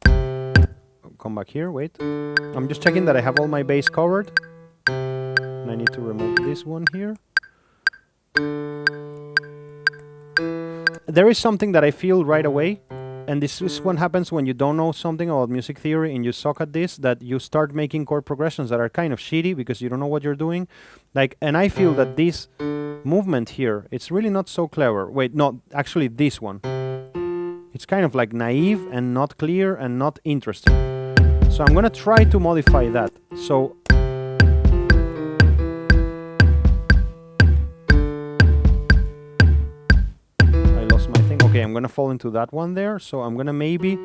Come back here, wait. I'm just checking that I have all my bass covered. And I need to remove this one here. There is something that I feel right away, and this is what happens when you don't know something about music theory and you suck at this, that you start making chord progressions that are kind of shitty because you don't know what you're doing. Like, and I feel that this movement here, it's really not so clever. Wait, no, actually this one. It's kind of like naive and not clear and not interesting. So I'm gonna try to modify that. So I lost my thing. Okay, I'm gonna fall into that one there. So I'm gonna maybe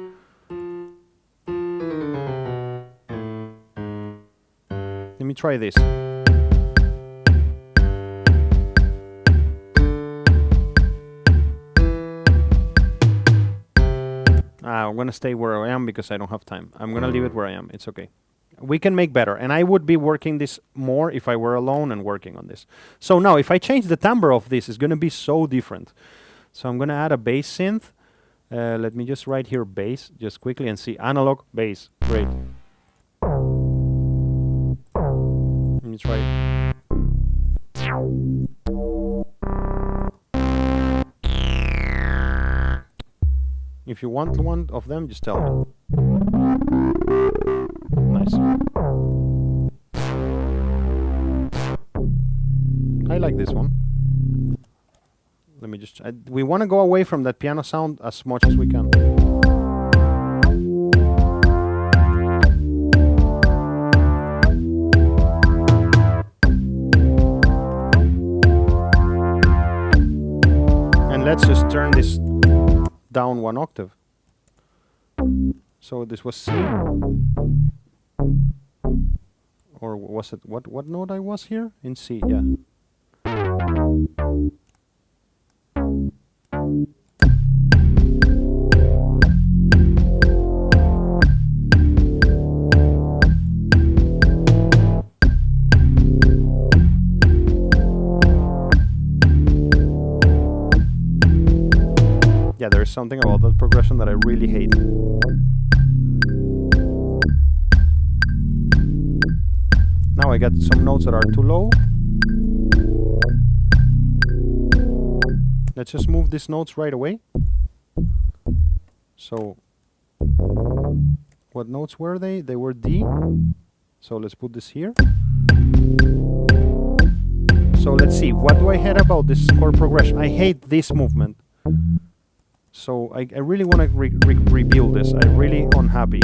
let me try this. I'm gonna stay where I am because I don't have time. I'm gonna leave it where I am. It's okay. We can make better. And I would be working this more if I were alone and working on this. So now, if I change the timbre of this, it's gonna be so different. So I'm gonna add a bass synth. Let me just write here bass, just quickly, and see analog bass. Great. Let me try it. If you want one of them, just tell me. Nice. I like this one. Let me just... we want to go away from that piano sound as much as we can. And let's just turn this down one octave. So this was C, or was it what note I was here? In C, yeah. Yeah, there is something about that progression that I really hate. Now I got some notes that are too low. Let's just move these notes right away. So, what notes were they? They were D. So let's put this here. So let's see, what do I hate about this chord progression? I hate this movement. So I really want to rebuild this. I'm really unhappy.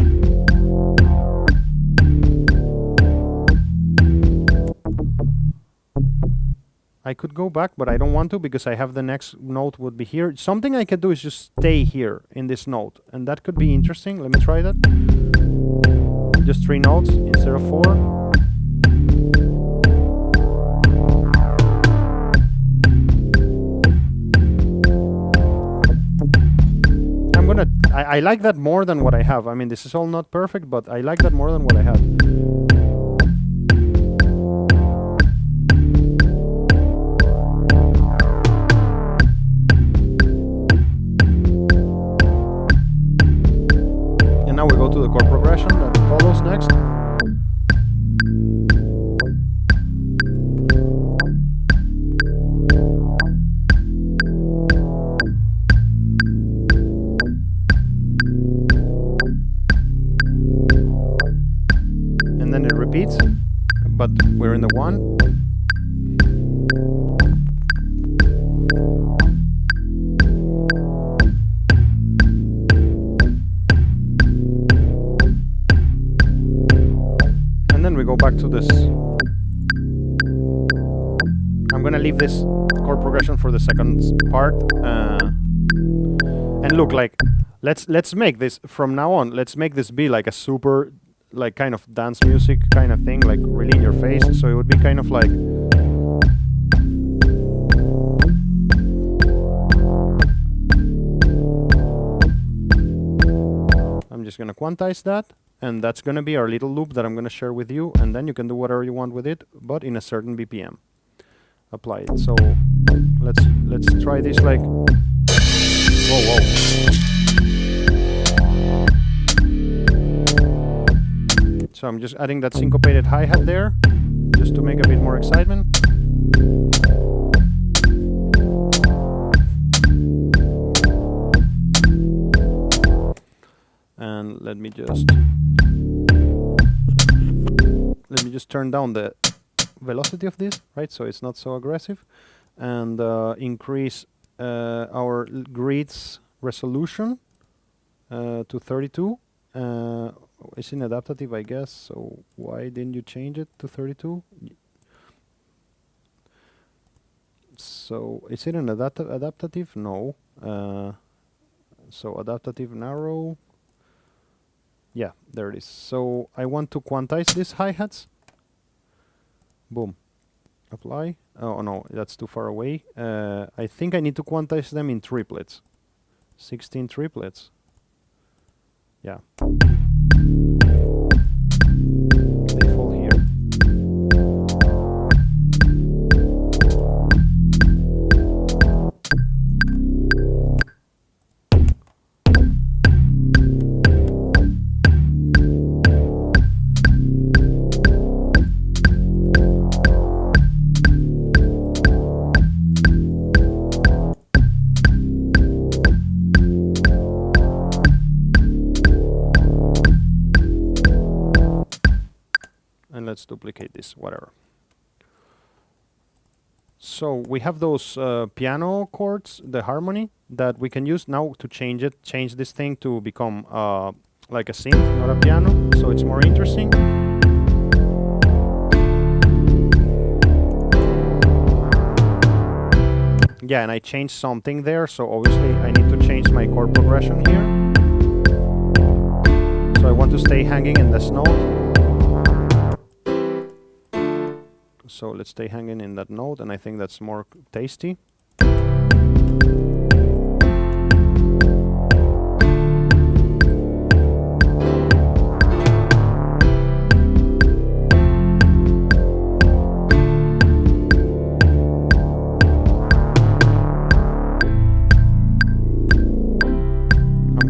I could go back, but I don't want to because I have the next note would be here. Something I could do is just stay here in this note, and that could be interesting. Let me try that. Just 3 notes instead of 4. I like that more than what I have. I mean, this is all not perfect, but I like that more than what I have. And now we go to the chord progression that follows next. Beats, but we're in the 1. And then we go back to this. I'm gonna leave this chord progression for the second part. And look, like, let's make this from now on. Let's make this be like a super, like, kind of dance music kind of thing, like really in your face. So it would be kind of like, I'm just gonna quantize that, and that's gonna be our little loop that I'm gonna share with you, and then you can do whatever you want with it, but in a certain BPM. apply it. So let's try this like. Whoa, whoa. So I'm just adding that syncopated hi-hat there, just to make a bit more excitement. And let me just turn down the velocity of this, right? So it's not so aggressive, and increase our grids resolution to 32. It's in adaptative, I guess. So why didn't you change it to 32? So is it an adaptative? No. So adaptative narrow. Yeah, there it is. So I want to quantize these hi-hats. Boom. Apply. Oh no, that's too far away. I think I need to quantize them in triplets. 16 triplets. Yeah. They fall here. Let's duplicate this, whatever. So we have those piano chords, the harmony, that we can use now to change this thing to become like a synth, not a piano, so it's more interesting. Yeah, and I changed something there, so obviously I need to change my chord progression here. So I want to stay hanging in this note. So let's stay hanging in that note, and I think that's more tasty. I'm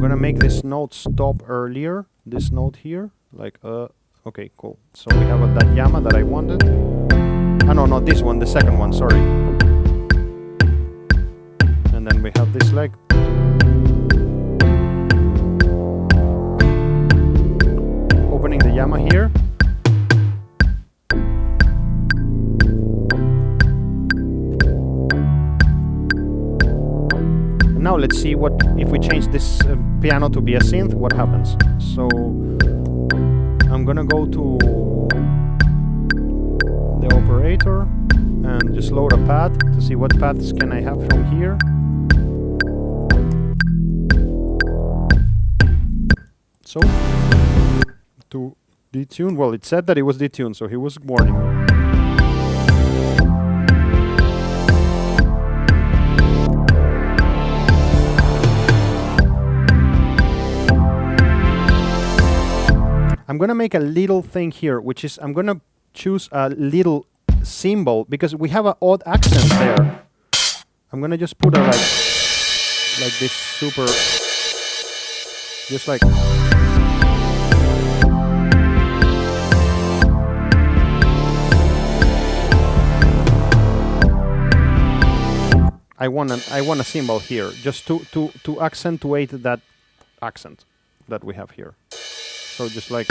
gonna make this note stop earlier, this note here, like okay, cool. So we have that yama that I wanted. Oh no, not this one, the second one, sorry. And then we have this leg. Opening the yama here. And now let's see what, if we change this piano to be a synth, what happens. So I'm gonna go to the operator and just load a path to see what paths can I have from here. So to detune, well, it said that it was detuned, so he was warning me. I'm gonna make a little thing here, which is I'm gonna choose a little symbol because we have an odd accent there. I'm gonna just put a like this super, just like. I want a symbol here just to accentuate that accent that we have here. So just like.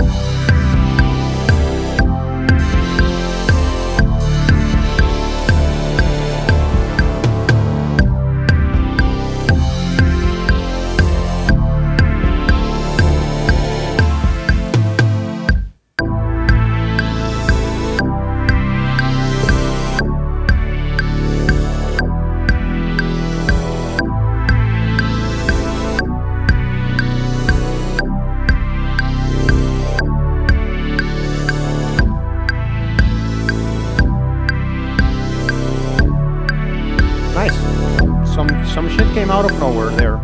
Some shit came out of nowhere there.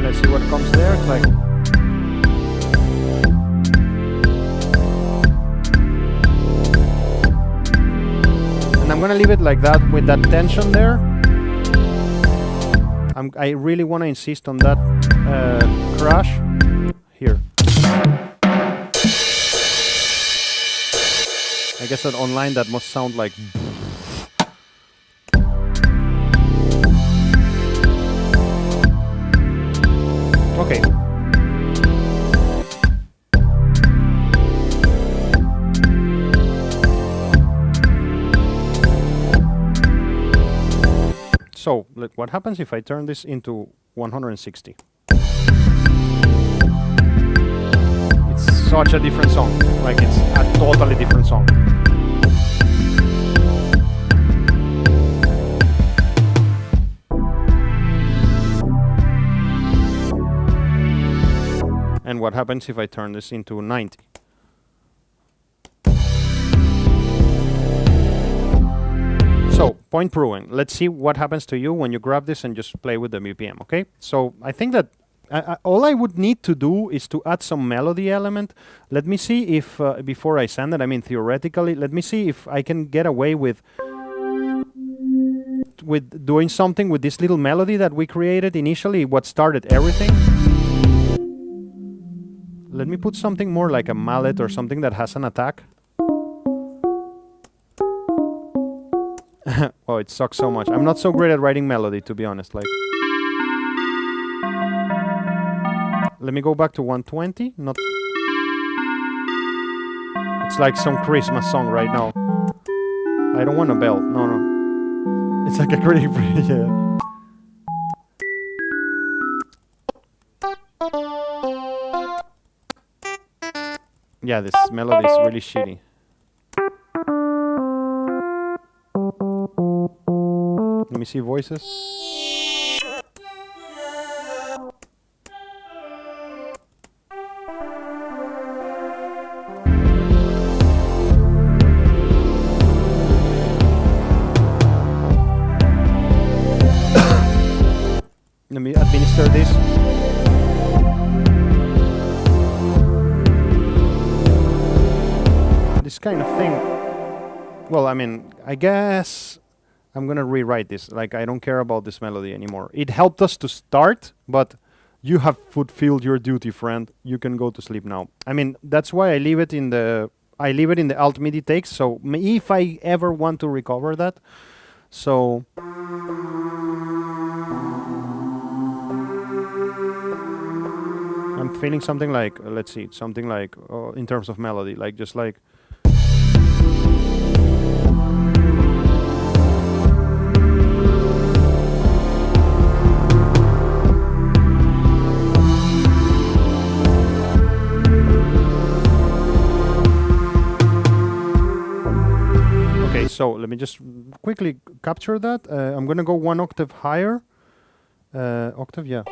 Let's see what comes there. It's like I'm gonna leave it like that with that tension there. I really want to insist on that crash here. I guess that online that must sound like. Okay. So, look, what happens if I turn this into 160? It's such a different song. Like, it's a totally different song. And what happens if I turn this into 90? So, point proven. Let's see what happens to you when you grab this and just play with the BPM, okay? So, I think that all I would need to do is to add some melody element. Let me see if, before I send it, I mean theoretically, let me see if I can get away with doing something with this little melody that we created initially, what started everything. Let me put something more like a mallet or something that has an attack. Oh, it sucks so much. I'm not so great at writing melody, to be honest. Like, let me go back to 120. Not. It's like some Christmas song right now. I don't want a bell. No, no. It's like a pretty yeah. Yeah, this melody is really shitty. Let me see voices. Let me administer this. This kind of thing. Well, I mean, I guess I'm gonna rewrite this. Like, I don't care about this melody anymore. It helped us to start, but you have fulfilled your duty, friend. You can go to sleep now. I mean, that's why I leave it in the alt MIDI takes. So if I ever want to recover that, so I'm feeling something like, let's see, something like in terms of melody, like just like. So let me just quickly capture that. I'm gonna go one octave higher. Octave, yeah.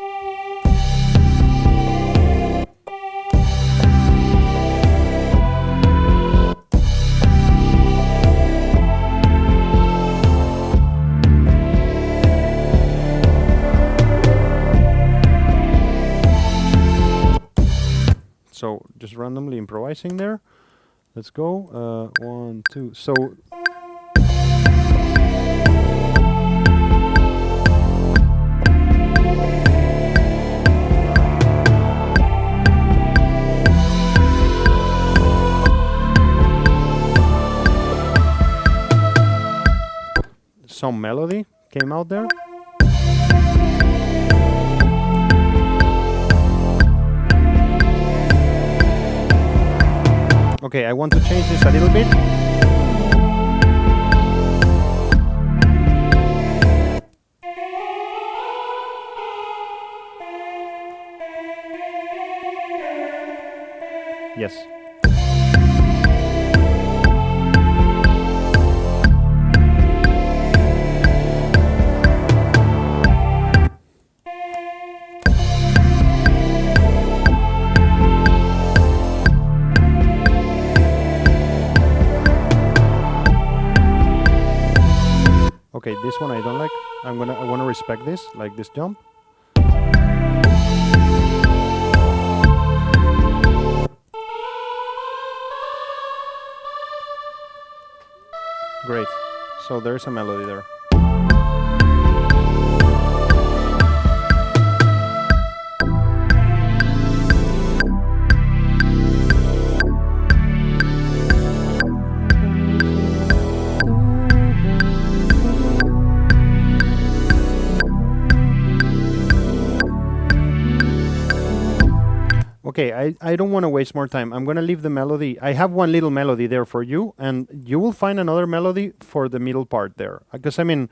So just randomly improvising there. Let's go. 1, 2. So. Some melody came out there. Okay, I want to change this a little bit. Yes. Okay, this one I don't like. I want to respect this, like this jump. Great. So there's a melody there. Okay, I don't want to waste more time. I'm going to leave the melody. I have one little melody there for you, and you will find another melody for the middle part there. Because, I mean,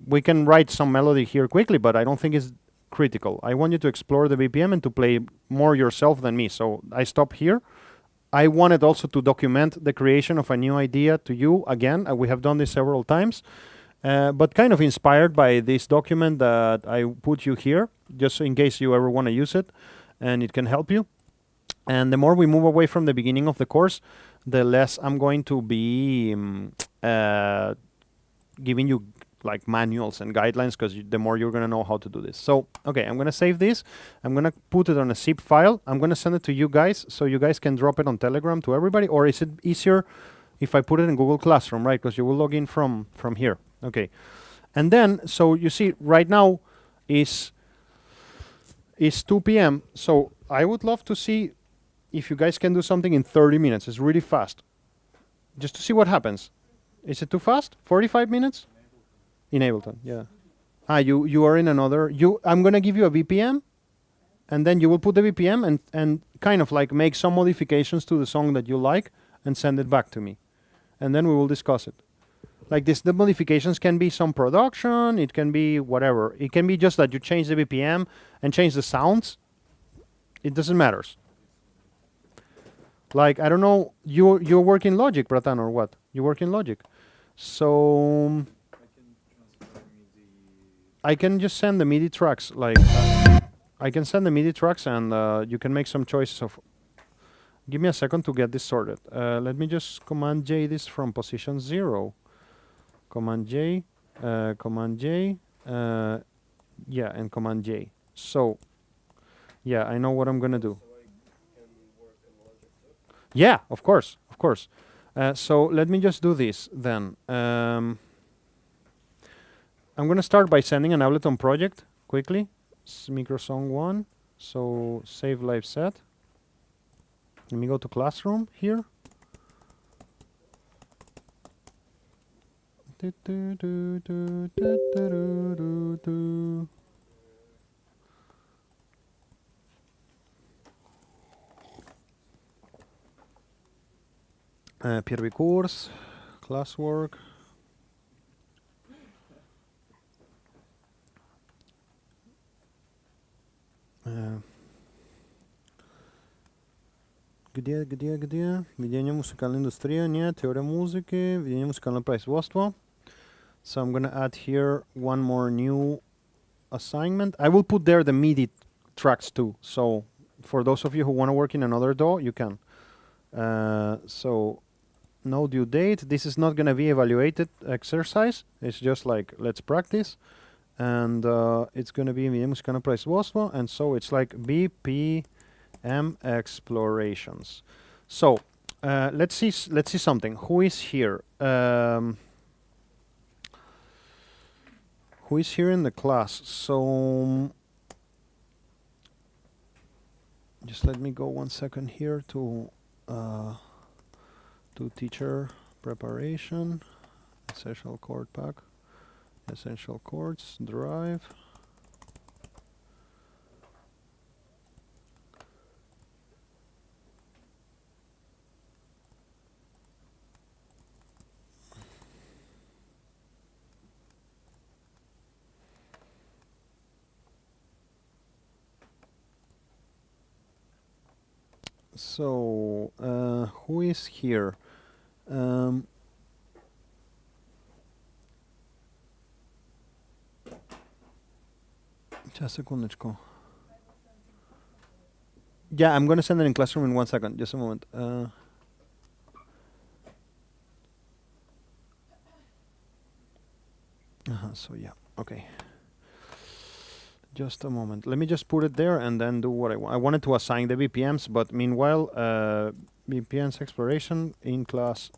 we can write some melody here quickly, but I don't think it's critical. I want you to explore the BPM and to play more yourself than me. So I stop here. I wanted also to document the creation of a new idea to you again. We have done this several times, but kind of inspired by this document that I put you here, just in case you ever want to use it. And it can help you. And the more we move away from the beginning of the course, the less I'm going to be giving you like manuals and guidelines, because the more you're going to know how to do this. So, okay, I'm going to save this. I'm going to put it on a zip file. I'm going to send it to you guys so you guys can drop it on Telegram to everybody. Or is it easier if I put it in Google Classroom, right? Because you will log in from here. Okay. And then, so you see right now is 2 p.m. So I would love to see if you guys can do something in 30 minutes. It's really fast. Just to see what happens. Is it too fast? 45 minutes? In Ableton, yeah. You are in another... I'm going to give you a BPM, and then you will put the BPM and kind of like make some modifications to the song that you like and send it back to me. And then we will discuss it. Like this, the modifications can be some production, it can be whatever. It can be just that you change the BPM and change the sounds. It doesn't matter. Like, I don't know, you work in Logic, Bratan, or what? You work in Logic. So I can just send the MIDI tracks, like I can send the MIDI tracks and you can make some choices of... Give me a second to get this sorted. Let me just Command J this from position 0. Command J, yeah, and Command J. So, yeah, I know what I'm gonna do. So I can work in Logic too? Yeah, of course, of course. So let me just do this then. I'm gonna start by sending an Ableton project quickly. Microsong 1. So save live set. Let me go to Classroom here. Первый курс, classwork. Где? Ведение музыкальной индустрии, нет, теория музыки, ведение музыкального производства. So I'm gonna add here one more new assignment. I will put there the MIDI tracks too. So for those of you who want to work in another DAW, you can. So no due date. This is not gonna be evaluated exercise. It's just like, let's practice. And it's gonna be ведение музыкального производства. And so it's like BPM explorations. So let's see something. Who is here? Who is here in the class? So just let me go 1 second here to teacher preparation, essential chord pack, essential chords, drive. So, who is here? Just a secundочку. Yeah, I'm gonna send it in Classroom in 1 second. Just a moment. So yeah, okay. Just a moment. Let me just put it there and then do what I want. I wanted to assign the BPMs, but meanwhile, BPMs exploration in class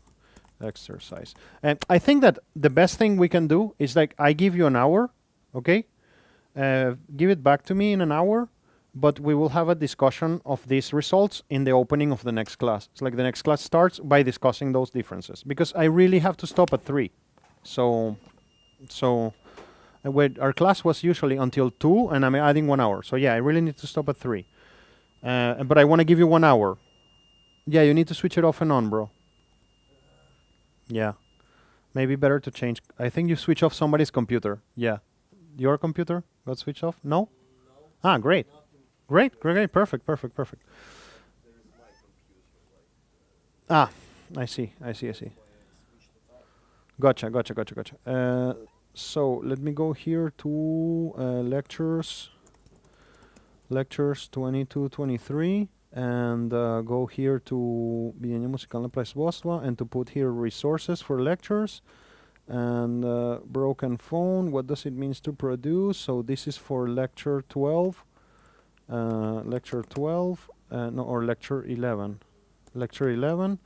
exercise. And I think that the best thing we can do is like I give you an hour, okay? Give it back to me in an hour, but we will have a discussion of these results in the opening of the next class. It's like the next class starts by discussing those differences because I really have to stop at 3. So our class was usually until 2 and I'm adding 1 hour. So yeah, I really need to stop at 3. But I want to give you 1 hour. Yeah, you need to switch it off and on, bro. Yeah. Maybe better to change. I think you switch off somebody's computer. Yeah. Your computer got switched off? No? No, Ah, great. nothing. Great. Perfect. There's my computer, Ah, I see. why I switched it off. Gotcha. So let me go here to lectures 22, 23, and go here to Bienie muzyczalne производство, and to put here resources for lectures, and broken phone. What does it mean to produce? So this is for lecture 12, lecture 12, no, or lecture 11. Lecture 11,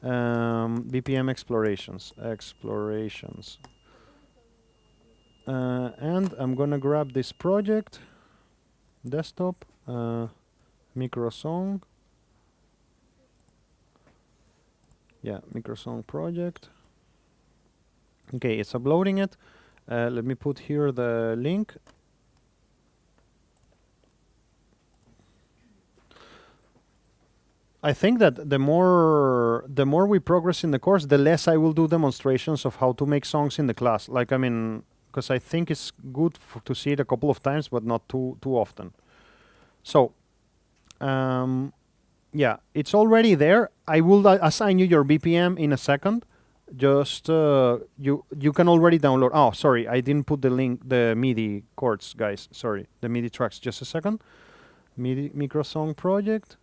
BPM explorations. And I'm gonna grab this project, desktop, microsong. Yeah, microsong project. Okay, it's uploading it. Let me put here the link. I think that the more we progress in the course, the less I will do demonstrations of how to make songs in the class. Like, I mean, because I think it's good to see it a couple of times, but not too often. So, yeah, it's already there. I will assign you your BPM in a second. Just you can already download. Oh, sorry, I didn't put the link, the MIDI chords, guys. Sorry, the MIDI tracks. Just a second. MIDI microsong project.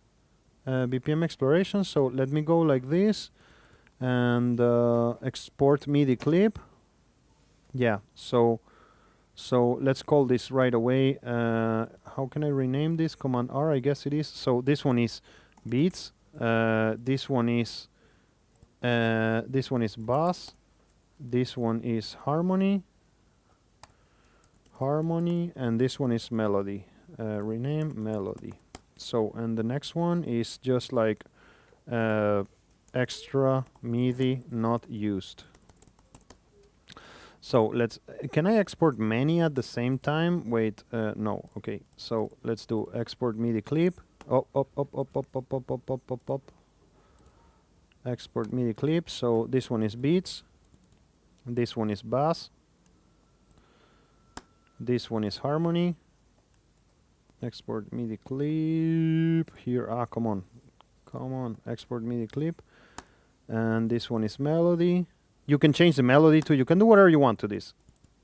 BPM exploration. So let me go like this and export MIDI clip. Yeah, so let's call this right away. How can I rename this? Command R, I guess it is. So this one is beats. This one is bass. This one is harmony, and this one is melody. Rename melody. So, and the next one is just like extra MIDI not used. So let's, can I export many at the same time? Wait, no, okay. So let's do export MIDI clip. Up. Export MIDI clip. So this one is beats. This one is bass. This one is harmony. Export MIDI clip here. Ah, come on. Export MIDI clip. And this one is melody. You can change the melody to, you can do whatever you want to this.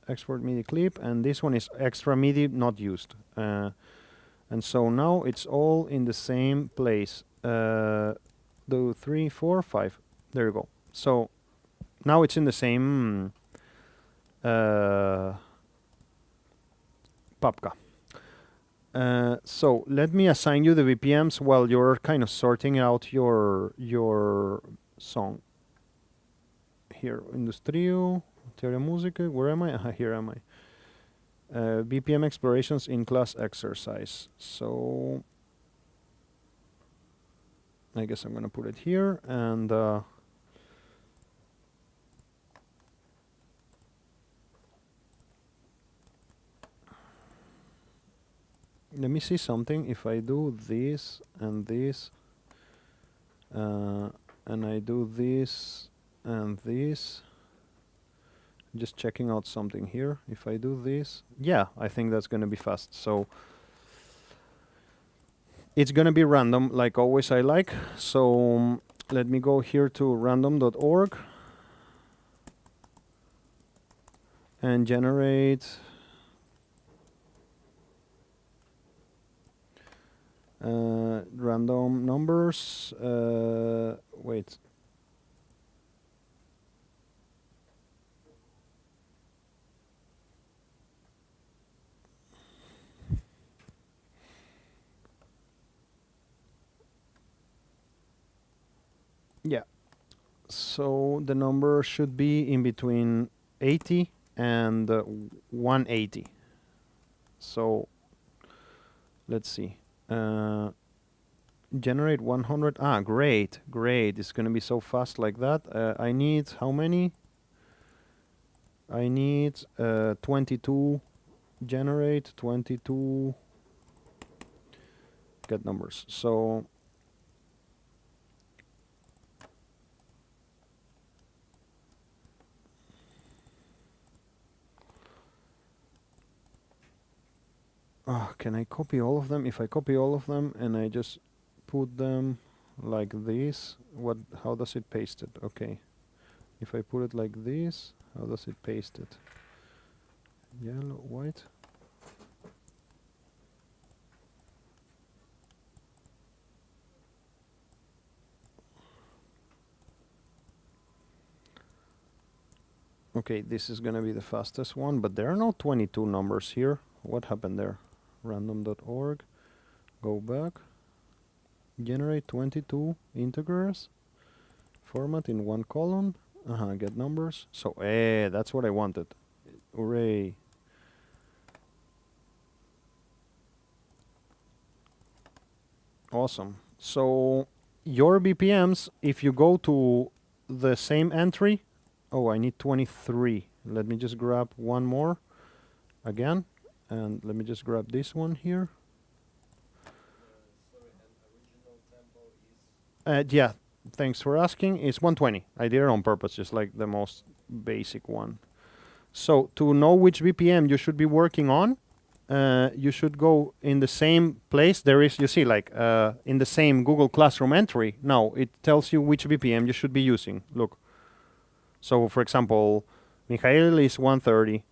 Export MIDI clip. And this one is extra MIDI not used. And so now it's all in the same place. 2, 3, 4, 5. There you go. So now it's in the same papka. So let me assign you the BPMs while you're kind of sorting out your song. Here, Industrio, Teoria Musica, where am I? Here am I. BPM explorations in class exercise. So I guess I'm gonna put it here, and let me see something. If I do this and this, and I do this and this, just checking out something here. If I do this, yeah, I think that's gonna be fast. So it's gonna be random, like always I like. So let me go here to random.org and generate random numbers. Wait. Yeah. So the number should be in between 80 and 180. So let's see. Generate 100. Ah, great, great. It's gonna be so fast like that. I need how many? I need 22. Generate 22. Get numbers. So can I copy all of them? If I copy all of them and I just put them like this, how does it paste it? Okay. If I put it like this, how does it paste it? Yellow, white. Okay, this is gonna be the fastest one, but there are no 22 numbers here. What happened there? Random.org. Go back. Generate 22 integers. Format in one column. Get numbers. So, that's what I wanted. Hooray. Awesome. So, your BPMs, if you go to the same entry, I need 23. Let me just grab one more again. And let me just grab this one here. Sorry, and original tempo is Yeah, thanks for asking. It's 120. I did it on purpose, just like the most basic one. So to know which BPM you should be working on, you should go in the same place. There is, you see, like in the same Google Classroom entry. Now it tells you which BPM you should be using. Look. So for example, Michael is 130,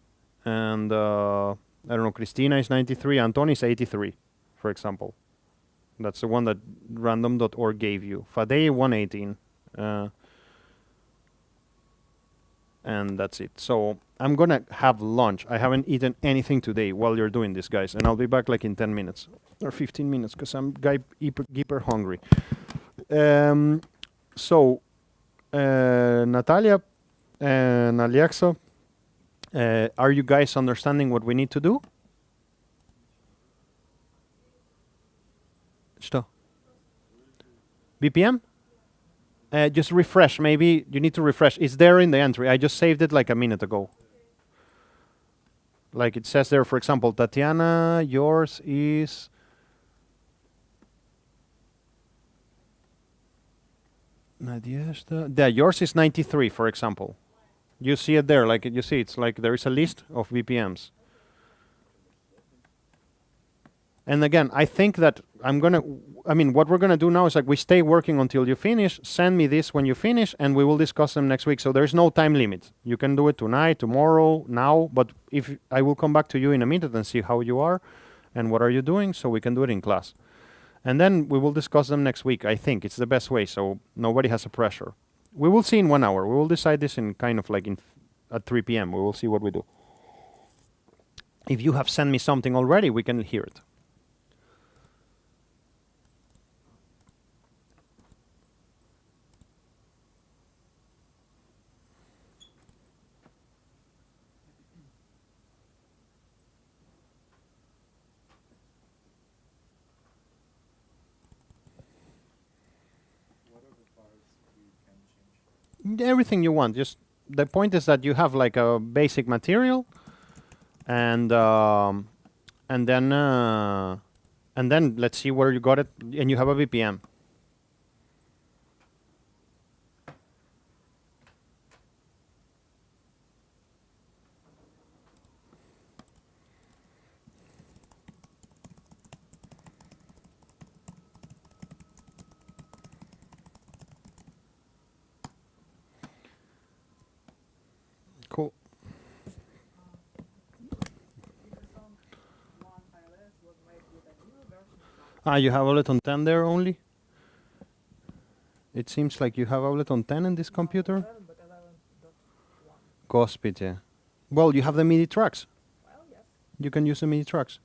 and I don't know, Christina is 93, Anton is 83, for example. That's the one that random.org gave you. Fadei 118. And that's it. So I'm gonna have lunch. I haven't eaten anything today while you're doing this, guys, and I'll be back like in 10 minutes or 15 minutes because I'm hyper hungry. So Natalia and Alexa, are you guys understanding what we need to do? Что? BPM? Just refresh. Maybe you need to refresh. It's there in the entry. I just saved it like a minute ago. Like it says there, for example, Tatiana, yours is... Nadezhda. Yeah, yours is 93, for example. You see it there, like you see, it's like there is a list of BPMs. And again, I think that what we're gonna do now is like we stay working until you finish. Send me this when you finish, and we will discuss them next week. So there's no time limit. You can do it tonight, tomorrow, now. But if I will come back to you in a minute and see how you are, and what are you doing, so we can do it in class. And then we will discuss them next week. I think it's the best way, so nobody has a pressure. We will see in 1 hour. We will decide this in kind of like at 3 p.m. We will see what we do. If you have sent me something already, we can hear it. Everything you want. Just the point is that you have like a basic material, and then let's see where you got it, and you have a BPM. Cool. You have Ableton 10 there only? It seems like you have Ableton 10 in this computer? Gospite. Well, you have the MIDI tracks. You can use the MIDI tracks.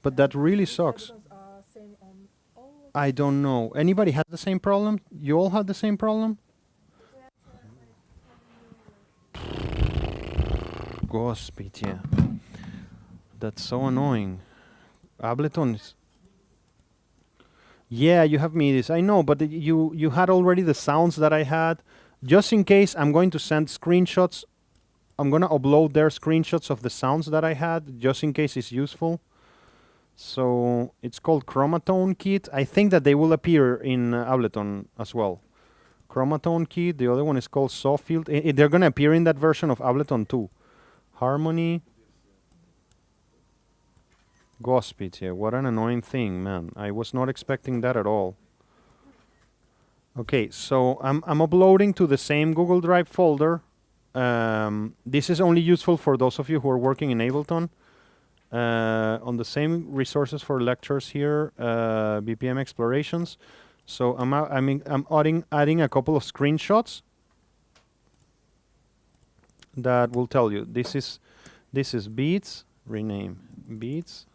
But that really sucks. I don't know. Anybody had the same problem? You all had the same problem? Господи. That's so annoying. Ableton is... Yeah, you have MIDIs. I know, but you had already the sounds that I had. Just in case, I'm going to send screenshots. I'm going to upload their screenshots of the sounds that I had, just in case it's useful. So it's called Chromatone Kit. I think that they will appear in Ableton as well. Chromatone Kit. The other one is called Sawfield. They're going to appear in that version of Ableton too. Harmony. Господи, what an annoying thing, man. I was not expecting that at all. Okay, so I'm uploading to the same Google Drive folder. This is only useful for those of you who are working in Ableton. On the same resources for lectures here, BPM explorations. So I'm adding a couple of screenshots that will tell you this is beats, rename beats.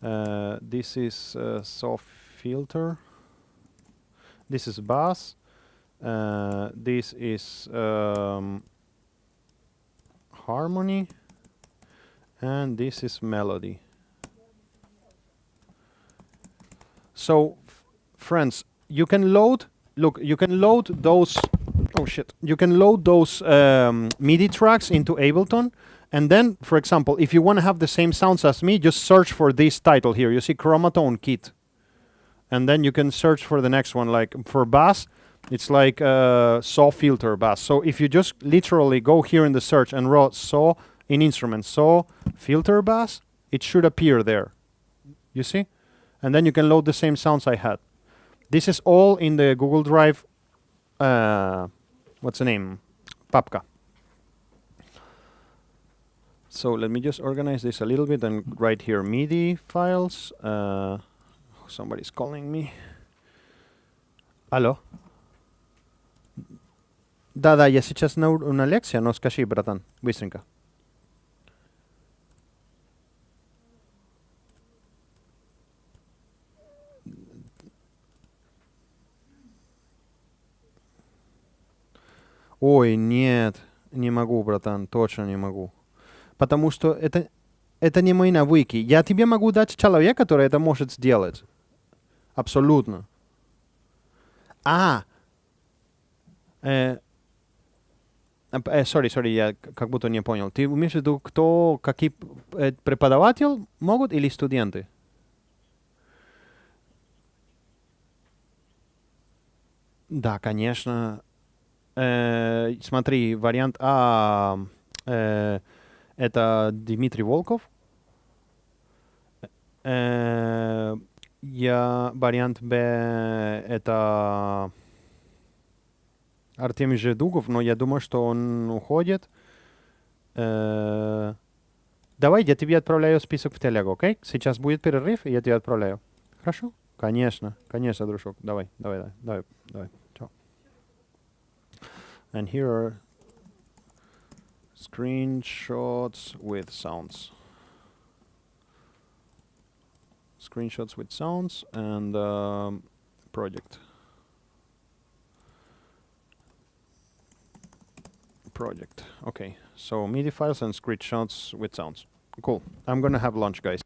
This is soft filter. This is bass. This is harmony. And this is melody. So, friends, you can load. Look, you can load those. Oh shit! You can load those MIDI tracks into Ableton, and then, for example, if you want to have the same sounds as me, just search for this title here. You see Chromatone Kit, and then you can search for the next one. Like for bass, it's like saw filter bass. So if you just literally go here in the search and write saw in instruments, saw filter bass, it should appear there. You see? And then you can load the same sounds I had. This is all in the Google Drive, what's the name? Papka. So let me just organize this a little bit and write here MIDI files. Somebody's calling me. Алло? Да, я сейчас на лекции, но скажи, братан, быстренько. Ой, нет, не могу, братан, точно не могу. Потому что это не мои навыки. Я тебе могу дать человека, который это может сделать. Абсолютно. Sorry, я как будто не понял. Ты имеешь в виду, какие преподаватель могут или студенты? Да, конечно. Смотри, вариант А это Дмитрий Волков. Вариант Б это Артемий Жедугов, но я думаю, что он уходит. Давай, я тебе отправляю список в телегу, окей? Сейчас будет перерыв, и я тебе отправляю. Хорошо? Конечно, дружок. Давай. Ciao. And here are screenshots with sounds. Screenshots with sounds and project. Okay, so MIDI files and screenshots with sounds. Cool. I'm gonna have lunch, guys.